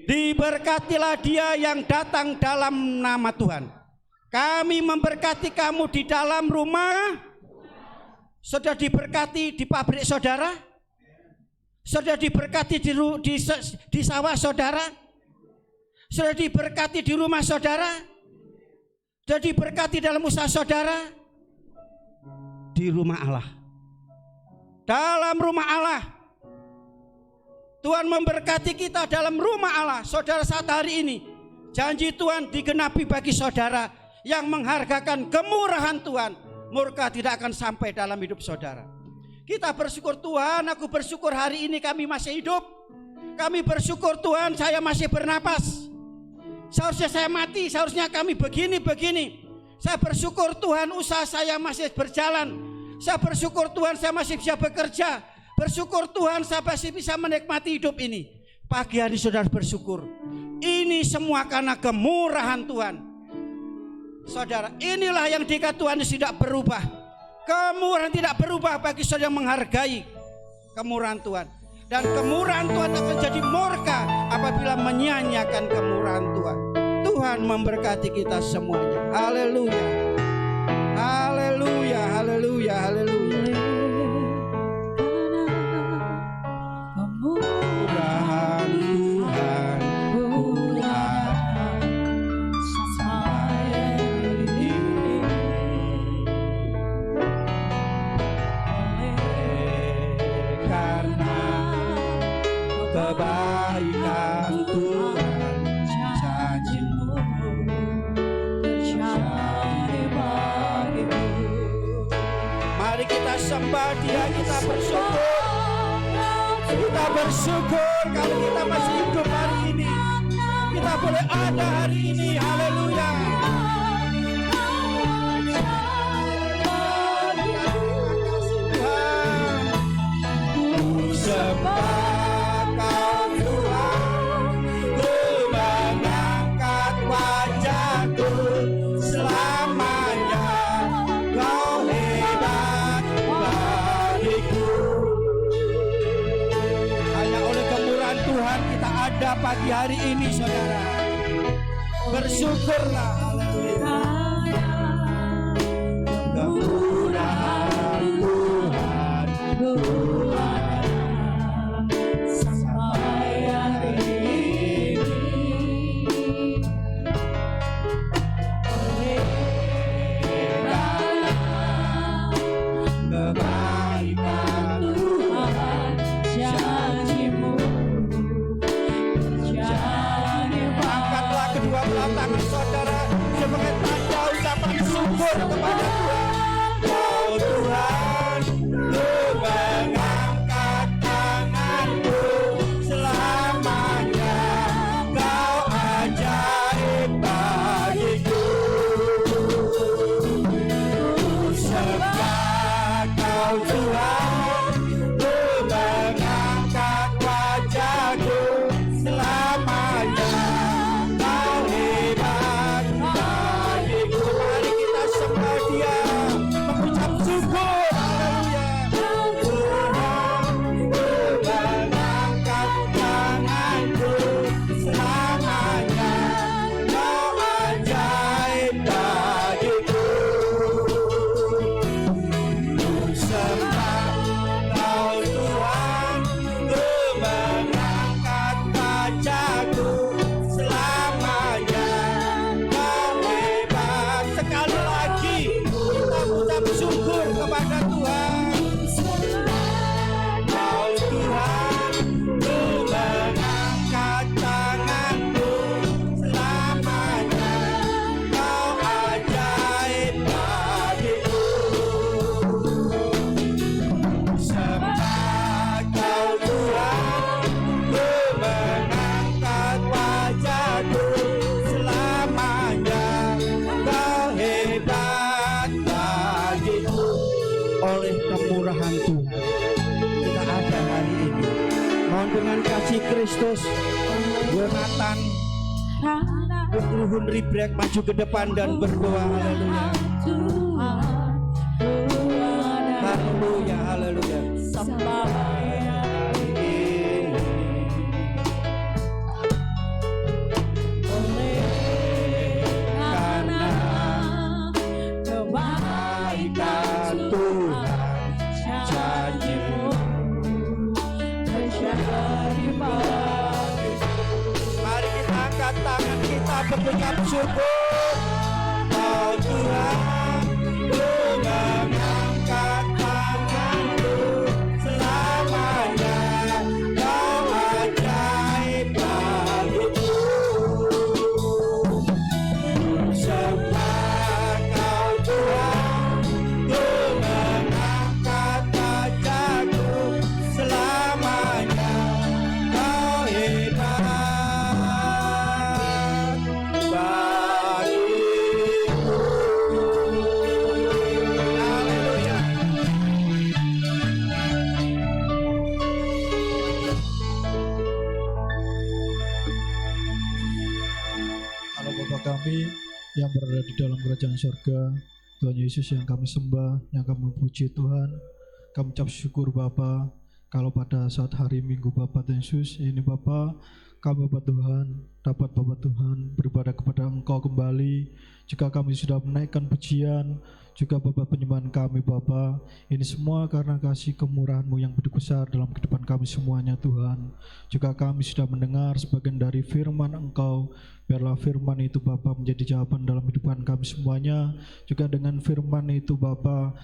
Diberkatilah dia yang datang dalam nama Tuhan. Kami memberkati kamu di dalam rumah. Sudah diberkati di pabrik saudara? Sudah diberkati di sawah saudara? Sudah diberkati di rumah saudara? Sudah diberkati dalam usaha saudara? Di rumah Allah. Dalam rumah Allah. Tuhan memberkati kita dalam rumah Allah. Saudara, saat hari ini janji Tuhan digenapi bagi saudara yang menghargakan kemurahan Tuhan. Murka tidak akan sampai dalam hidup saudara. Kita bersyukur, Tuhan, aku bersyukur hari ini kami masih hidup. Kami bersyukur, Tuhan, saya masih bernapas. Seharusnya saya mati, seharusnya kami begini. Saya bersyukur, Tuhan, usaha saya masih berjalan. Saya bersyukur, Tuhan, saya masih bisa bekerja. Bersyukur, Tuhan, saya masih bisa menikmati hidup ini. Pagi hari saudara bersyukur. Ini semua karena kemurahan Tuhan. Saudara, inilah yang dikatakan Tuhan tidak berubah. Kemurahan tidak berubah bagi saudara yang menghargai kemurahan Tuhan. Dan kemurahan Tuhan akan jadi murka apabila menyanyiakan kemurahan Tuhan. Tuhan memberkati kita semuanya. Haleluya. Haleluya, haleluya, haleluya. Kemurahan Tuhan, kemurahan sampai ini. Karena kebaikan Tuhan, janji-Mu terjadi bagiku. Mari kita sembah Dia, kita bersyukur. Kita bersyukur kalau kita masih hidup hari ini. Kita boleh ada hari ini. Haleluya. Sembah Kau Tuhan, ku mengangkat wajahku selamanya. Kau hebat bagiku. Hanya oleh kemurahan Tuhan kita ada pagi hari ini, saudara. Bersyukurlah. Haleluya. Kemurahan Tuhan, sampai hari ini. Kebaikan Tuhan, janji-Mu terjadi. Angkatlah kedua belah tangan saudara sebagai tanda ucapan syukur kepada Tuhan. Oh Tuhan, Ku mengangkat tanganku selamanya. Kau ajaib bagiku. Ku sembah Kau Tuhan, ku mengangkat wajahku selamanya. Kau hebat bagiku. Mari kita sembah Dia, mengucap syukur. Haleluya. Tuhan, ku mengangkat tanganku selamanya. Kau ajaib bagiku. Ku sembah Kau Tuhan, ku mengangkat wajahku selamanya. Kau hebat. Sekali lagi kita ucap syukur kepada Tuhan. Kau Tuhan, ku mengangkat tanganku selamanya. Kau ajaib bagiku. Sembah Kau Tuhan, ku mengangkat wajahku selamanya. Kau hebat bagiku. Oleh kemurahan Tuhan kita ada hari ini. Mohon dengan kasih Kristus, Yonatan, Ruhun Ribrek maju ke depan dan berdoa. Haleluya. Haleluya, haleluya. Karena kebaikan Tuhan, janji-Mu terjadi bagiku. Mari kita angkat tangan kita berucap syukur. Oh Tuhan, ku mengangkat tanganku selamanya. Kau ajaib bagiku. Sembah Kau Tuhan, ku mengangkat wajahku selamanya. Kau hebat bagiku. Haleluya. Allah Bapa kami yang berada di dalam kerajaan surga, Tuhan Yesus yang kami sembah, yang kami puji Tuhan, kami ucap syukur Bapa, kalau pada saat hari Minggu Bapak Yesus ini Bapak, kami Bapak Tuhan dapat Bapak Tuhan beribadah kepada Engkau kembali. Jika kami sudah menaikkan pujian, juga Bapak penyembahan kami Bapak, ini semua karena kasih kemurahan-Mu yang begitu besar dalam kehidupan kami semuanya Tuhan. Jika kami sudah mendengar sebagian dari firman Engkau, biarlah firman itu Bapak menjadi jawaban dalam kehidupan kami semuanya. Juga dengan firman itu Bapak,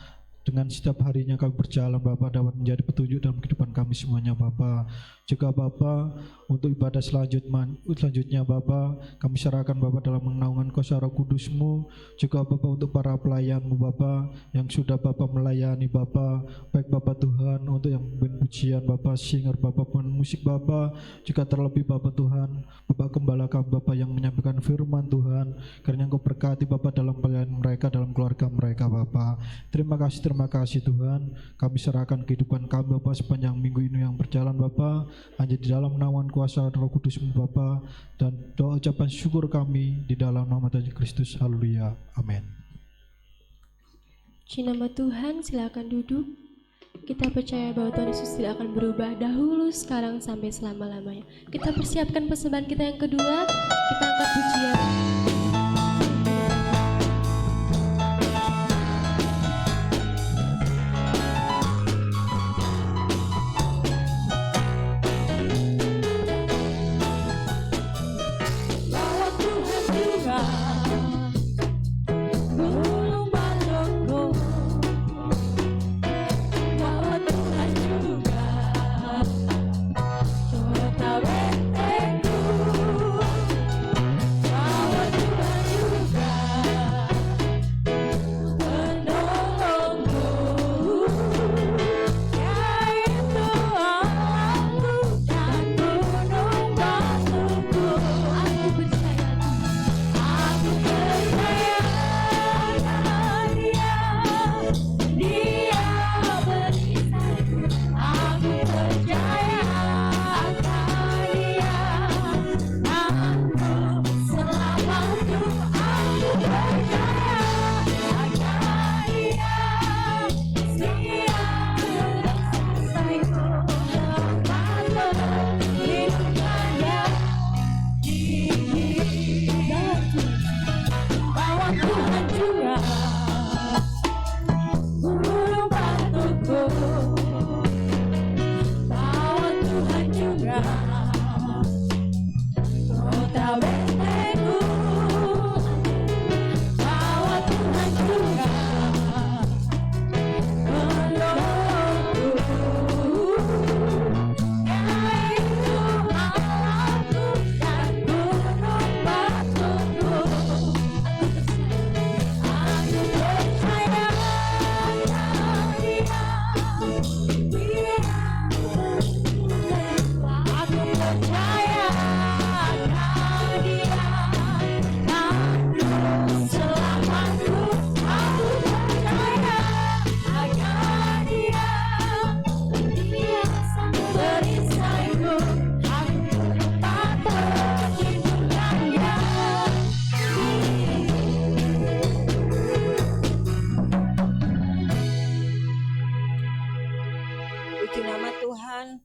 dengan setiap harinya kami berjalan Bapak dapat menjadi petunjuk dalam kehidupan kami semuanya Bapak. Juga Bapak untuk ibadah selanjutnya Bapak, kami serahkan Bapak dalam naungan kuasa Roh Kudus-Mu. Juga Bapak untuk para pelayan-Mu Bapak yang sudah Bapak melayani Bapak, baik Bapak Tuhan untuk yang memimpin pujian Bapak, singer Bapak, pemain musik Bapak, juga terlebih Bapak Tuhan, Bapak Gembala kami Bapak yang menyampaikan firman Tuhan, karena Engkau berkati Bapak dalam pelayanan mereka, dalam keluarga mereka Bapak. Terima kasih Tuhan, kami serahkan kehidupan kami Bapak sepanjang minggu ini yang berjalan Bapak, hanya di dalam naungan kuasa Roh Kudus-Mu Bapa, dan doa ucapan syukur kami di dalam nama Tuhan Kristus. Haleluya. Amin. Puji nama Tuhan, silakan duduk. Kita percaya bahwa Tuhan Yesus tidak akan berubah dahulu, sekarang, sampai selama-lamanya. Kita persiapkan persembahan kita yang kedua, kita angkat pujian.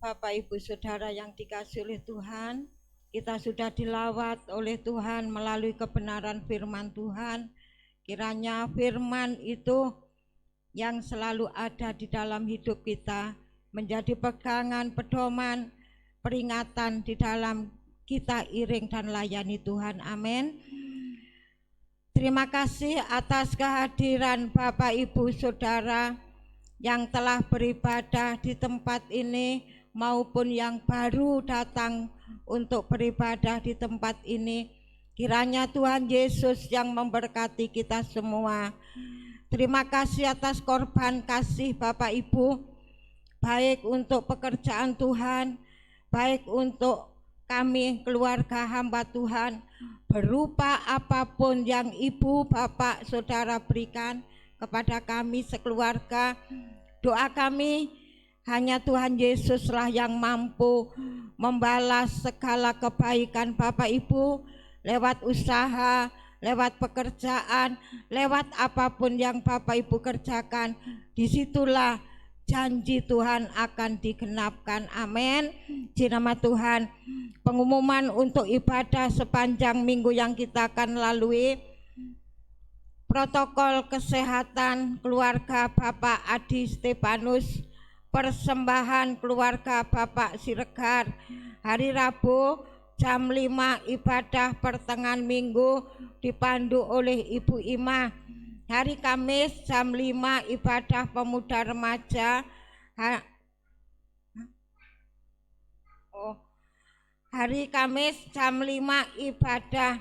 Bapak Ibu Saudara yang dikasihi oleh Tuhan, kita sudah dilawat oleh Tuhan melalui kebenaran firman Tuhan. Kiranya firman itu yang selalu ada di dalam hidup kita menjadi pegangan, pedoman, peringatan di dalam kita iring dan layani Tuhan. Amin. Terima kasih atas kehadiran Bapak Ibu Saudara yang telah beribadah di tempat ini maupun yang baru datang untuk beribadah di tempat ini. Kiranya Tuhan Yesus yang memberkati kita semua. Terima kasih atas korban kasih Bapak Ibu, baik untuk pekerjaan Tuhan, baik untuk kami keluarga hamba Tuhan, berupa apapun yang Ibu, Bapak, Saudara berikan kepada kami sekeluarga. Doa kami hanya Tuhan Yesuslah yang mampu membalas segala kebaikan Bapak Ibu lewat usaha, lewat pekerjaan, lewat apapun yang Bapak Ibu kerjakan. Disitulah janji Tuhan akan digenapkan. Amin. Di nama Tuhan, pengumuman untuk ibadah sepanjang minggu yang kita akan lalui. Protokol kesehatan keluarga Bapak Adi Stefanus, persembahan keluarga Bapak Siregar, hari Rabu jam 5 ibadah pertengahan minggu dipandu oleh Ibu Ima. Hari Kamis jam 5 ibadah pemuda remaja. Hari Kamis jam 5 ibadah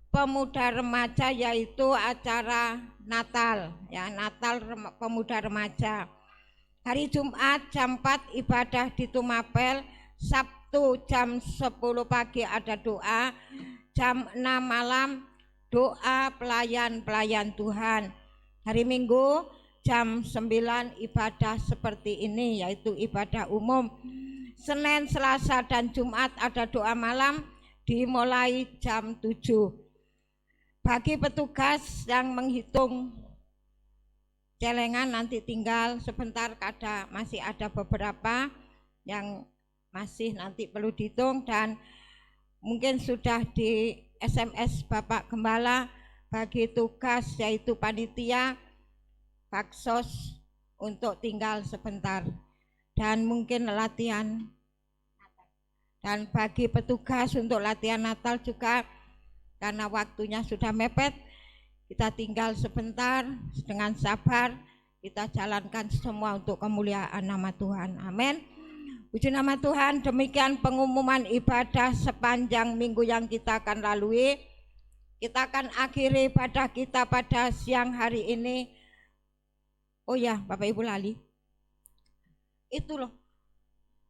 pemuda remaja, yaitu acara Natal, ya, Natal pemuda remaja. Hari Jumat jam 4 ibadah di Tumapel. Sabtu jam 10 pagi ada doa, jam 6 malam doa pelayan Tuhan. Hari Minggu jam 9 ibadah seperti ini, yaitu ibadah umum. Senin, Selasa dan Jumat ada doa malam dimulai jam 7. Bagi petugas yang menghitung celengan nanti tinggal sebentar, masih ada beberapa yang masih nanti perlu dihitung, dan mungkin sudah di SMS Bapak Gembala bagi tugas yaitu panitia baksos untuk tinggal sebentar, dan mungkin latihan. Dan bagi petugas untuk latihan Natal juga, karena waktunya sudah mepet, kita tinggal sebentar, dengan sabar kita jalankan semua untuk kemuliaan nama Tuhan. Amin. Puji nama Tuhan. Demikian pengumuman ibadah sepanjang minggu yang kita akan lalui. Kita akan akhiri ibadah kita pada siang hari ini. Oh ya, Bapak Ibu lali, itu loh,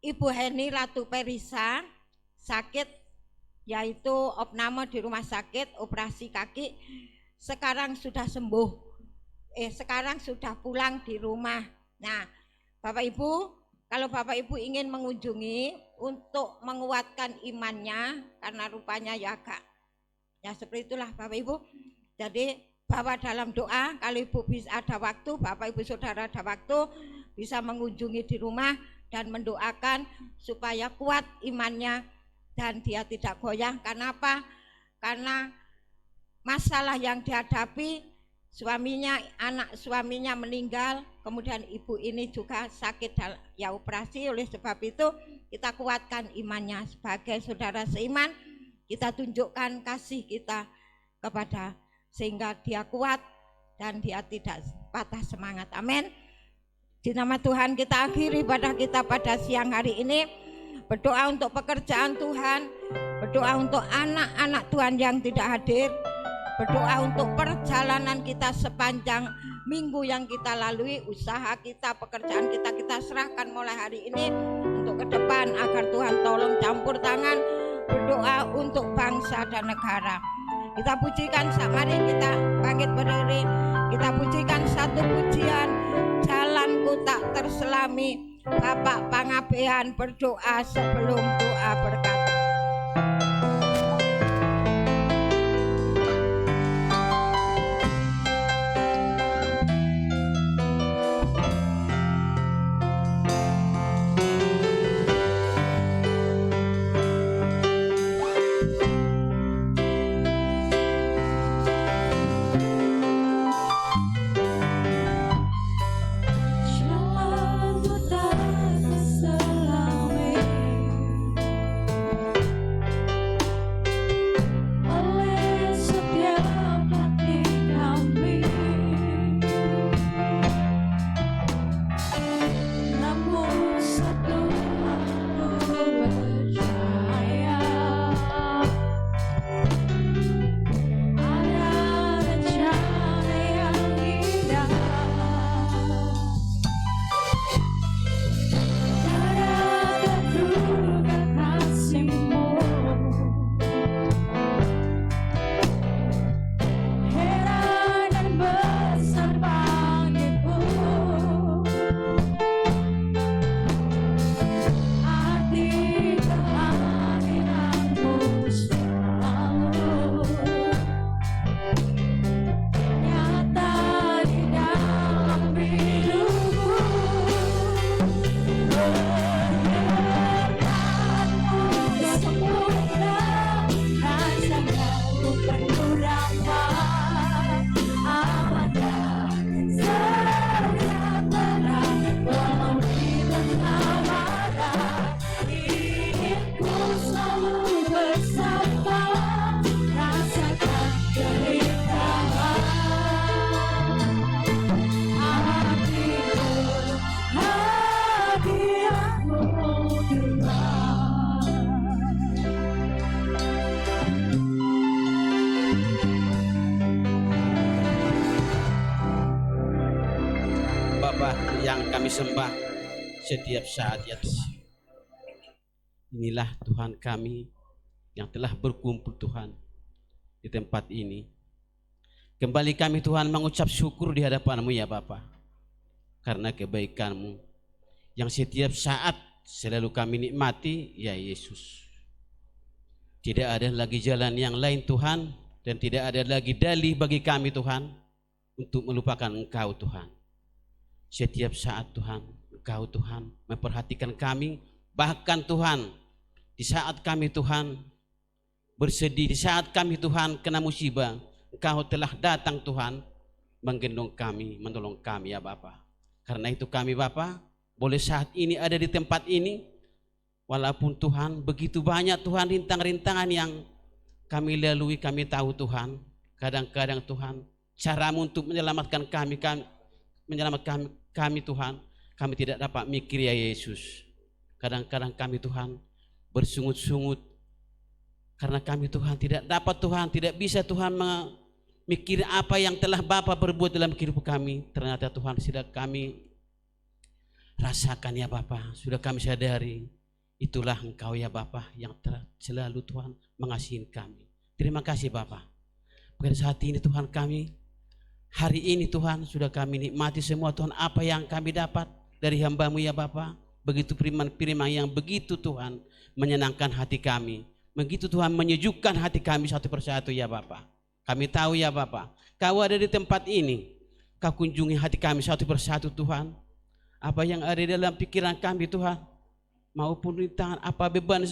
Ibu Heni Ratu Perisa sakit, yaitu opname di rumah sakit, operasi kaki. Sekarang sudah sembuh, sekarang sudah pulang di rumah. Nah, Bapak Ibu, kalau Bapak Ibu ingin mengunjungi untuk menguatkan imannya, karena rupanya ya agak, ya seperti itulah Bapak Ibu. Jadi bawa dalam doa, kalau Ibu bisa ada waktu, Bapak Ibu Saudara ada waktu, bisa mengunjungi di rumah dan mendoakan supaya kuat imannya dan dia tidak goyah. Karena apa? Karena masalah yang dihadapi, suaminya, anak suaminya meninggal, kemudian ibu ini juga sakit, ya operasi. Oleh sebab itu kita kuatkan imannya. Sebagai saudara seiman, kita tunjukkan kasih kita kepada, sehingga dia kuat dan dia tidak patah semangat. Amin. Di nama Tuhan kita akhiri ibadah kita pada siang hari ini. Berdoa untuk pekerjaan Tuhan, berdoa untuk anak-anak Tuhan yang tidak hadir, berdoa untuk perjalanan kita sepanjang minggu yang kita lalui, usaha kita, pekerjaan kita, kita serahkan mulai hari ini untuk ke depan, agar Tuhan tolong campur tangan. Berdoa untuk bangsa dan negara. Kita pujikan, mari kita bangkit berdiri, kita pujikan satu pujian, jalanku tak terselami. Bapak Pangabean berdoa sebelum doa berkat. Jalanku tak selami, pujian kami sembah setiap saat ya Tuhan. Inilah Tuhan kami yang telah berkumpul Tuhan di tempat ini. Kembali kami Tuhan mengucap syukur di hadapan-Mu ya Bapa, karena kebaikan-Mu yang setiap saat selalu kami nikmati ya Yesus. Tidak ada lagi jalan yang lain Tuhan, dan tidak ada lagi dalih bagi kami Tuhan untuk melupakan Engkau Tuhan. Setiap saat Tuhan, Engkau Tuhan memperhatikan kami, bahkan Tuhan di saat kami Tuhan bersedih, di saat kami Tuhan kena musibah, Engkau telah datang Tuhan menggendong kami, menolong kami ya Bapa. Karena itu kami Bapa boleh saat ini ada di tempat ini, walaupun Tuhan begitu banyak Tuhan rintang-rintangan yang kami lalui, kami tahu Tuhan, kadang-kadang Tuhan cara-Mu untuk menyelamatkan kami Tuhan, kami tidak dapat mikir ya Yesus. Kadang-kadang kami Tuhan bersungut-sungut karena kami Tuhan tidak dapat Tuhan, tidak bisa Tuhan memikir apa yang telah Bapa perbuat dalam kehidupan kami. Ternyata Tuhan sudah kami rasakan ya Bapa, sudah kami sadari. Itulah Engkau ya Bapa yang selalu Tuhan mengasihi kami. Terima kasih Bapa. Pada saat ini Tuhan kami, hari ini Tuhan sudah kami nikmati semua Tuhan apa yang kami dapat dari hamba-Mu ya Bapa. Begitu firman-firman yang begitu Tuhan menyenangkan hati kami, begitu Tuhan menyejukkan hati kami satu persatu ya Bapa. Kami tahu ya Bapa, Kau ada di tempat ini, Kau kunjungi hati kami satu persatu Tuhan. Apa yang ada dalam pikiran kami Tuhan, maupun rintangan apa beban,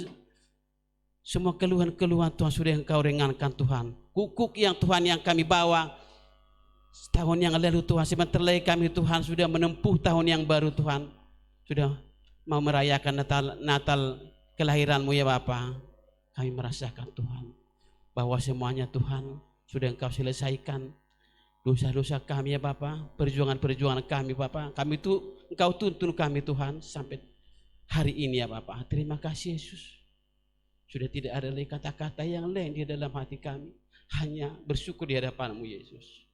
semua keluhan-keluhan Tuhan sudah Engkau ringankan Tuhan. Kukuk yang Tuhan yang kami bawa setahun yang lalu Tuhan, sebentar lagi kami Tuhan sudah menempuh tahun yang baru Tuhan, sudah mau merayakan Natal kelahiran-Mu ya Bapa. Kami merasakan Tuhan bahwa semuanya Tuhan sudah Engkau selesaikan. Dosa-dosa kami ya Bapa, perjuangan-perjuangan kami Bapa, kami itu Engkau tuntun kami Tuhan sampai hari ini ya Bapa. Terima kasih Yesus. Sudah tidak ada lagi kata-kata yang lain di dalam hati kami, hanya bersyukur di hadapan-Mu Yesus.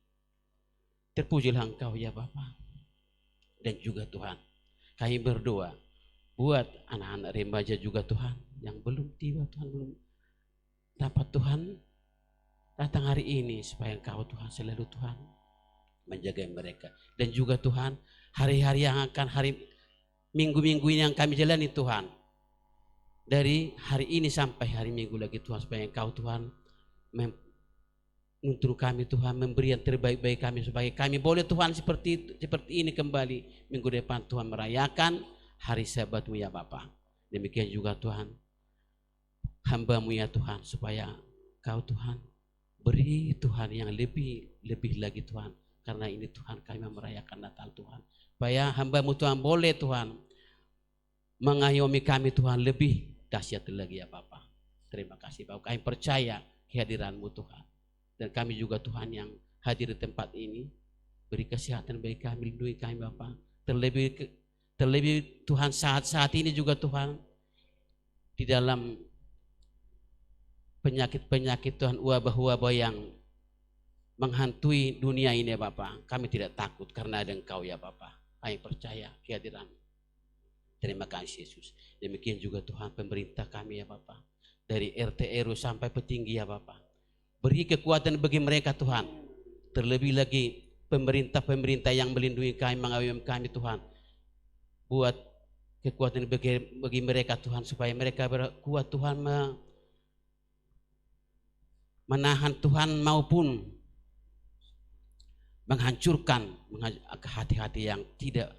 Terpujilah Engkau ya Bapa. Dan juga Tuhan, kami berdoa buat anak-anak remaja juga Tuhan yang belum tiba Tuhan, belum dapat Tuhan datang hari ini, supaya Engkau Tuhan selalu Tuhan menjaga mereka. Dan juga Tuhan hari-hari yang akan, hari minggu-minggu ini yang kami jalani Tuhan, dari hari ini sampai hari Minggu lagi Tuhan, supaya Engkau Tuhan menuntun kami Tuhan, memberi yang terbaik bagi kami, supaya kami boleh Tuhan seperti ini kembali minggu depan Tuhan merayakan hari Sabat-Mu ya Bapa. Demikian juga Tuhan hamba-Mu ya Tuhan, supaya Kau Tuhan beri Tuhan yang lebih lagi Tuhan, karena ini Tuhan kami merayakan Natal Tuhan, supaya hamba-Mu Tuhan boleh Tuhan mengayomi kami Tuhan lebih dahsyat lagi ya Bapa. Terima kasih Bapak, kami percaya kehadiran-Mu Tuhan, dan kami juga Tuhan yang hadir di tempat ini, beri kesehatan bagi kami, lindungi kami Bapa. Terlebih Tuhan saat ini juga Tuhan di dalam penyakit-penyakit Tuhan, wabah-wabah yang menghantui dunia ini ya Bapak, kami tidak takut karena ada Engkau ya Bapak. Kami percaya kehadiran. Terima kasih Yesus. Demikian juga Tuhan pemerintah kami ya Bapak, dari RT RW sampai petinggi ya Bapak. Beri kekuatan bagi mereka Tuhan. Terlebih lagi pemerintah yang melindungi kami, mengayomi kami Tuhan. Buat kekuatan bagi mereka Tuhan, supaya mereka kuat Tuhan menahan Tuhan maupun menghancurkan hati-hati yang tidak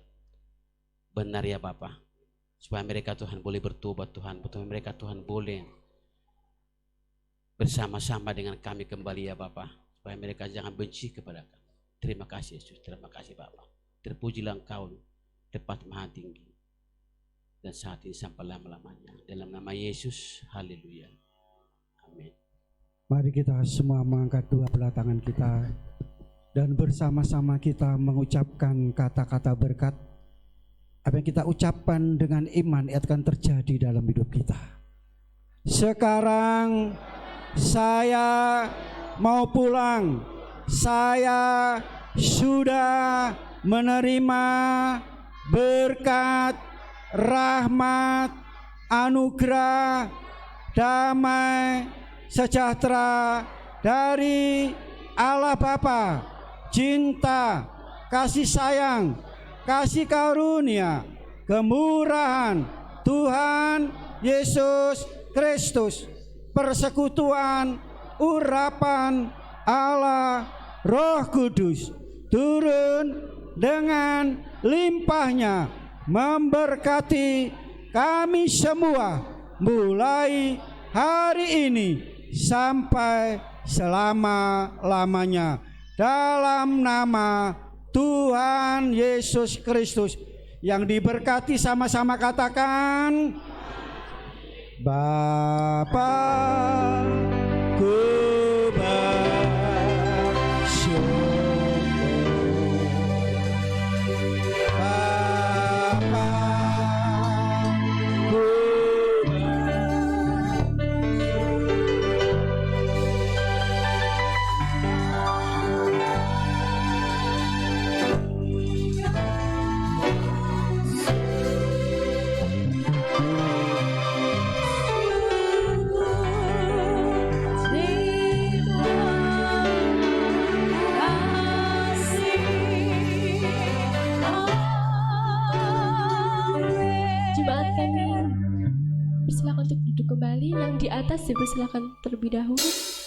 benar ya Bapa, supaya mereka Tuhan boleh bertobat Tuhan, supaya mereka Tuhan boleh bersama-sama dengan kami kembali ya Bapa, supaya mereka jangan benci kepada kami. Terima kasih Yesus, terima kasih Bapa. Terpujilah Engkau tepat maha tinggi, dan saat ini sampai lama-lamanya, dalam nama Yesus, haleluya, amin. Mari kita semua mengangkat dua belah tangan kita dan bersama-sama kita mengucapkan kata-kata berkat. Apa yang kita ucapkan dengan iman itu akan terjadi dalam hidup kita. Sekarang saya mau pulang. Saya sudah menerima berkat, rahmat, anugerah, damai, sejahtera dari Allah Bapa, cinta, kasih sayang, kasih karunia, kemurahan Tuhan Yesus Kristus, persekutuan, urapan Allah Roh Kudus turun dengan limpahnya memberkati kami semua mulai hari ini sampai selama-lamanya, dalam nama Tuhan Yesus Kristus. Yang diberkati sama-sama katakan, Bapa ku bersyukur, Bapa ku Jemaat kami, persilakan untuk duduk kembali. Yang di atas dipersilakan terlebih dahulu.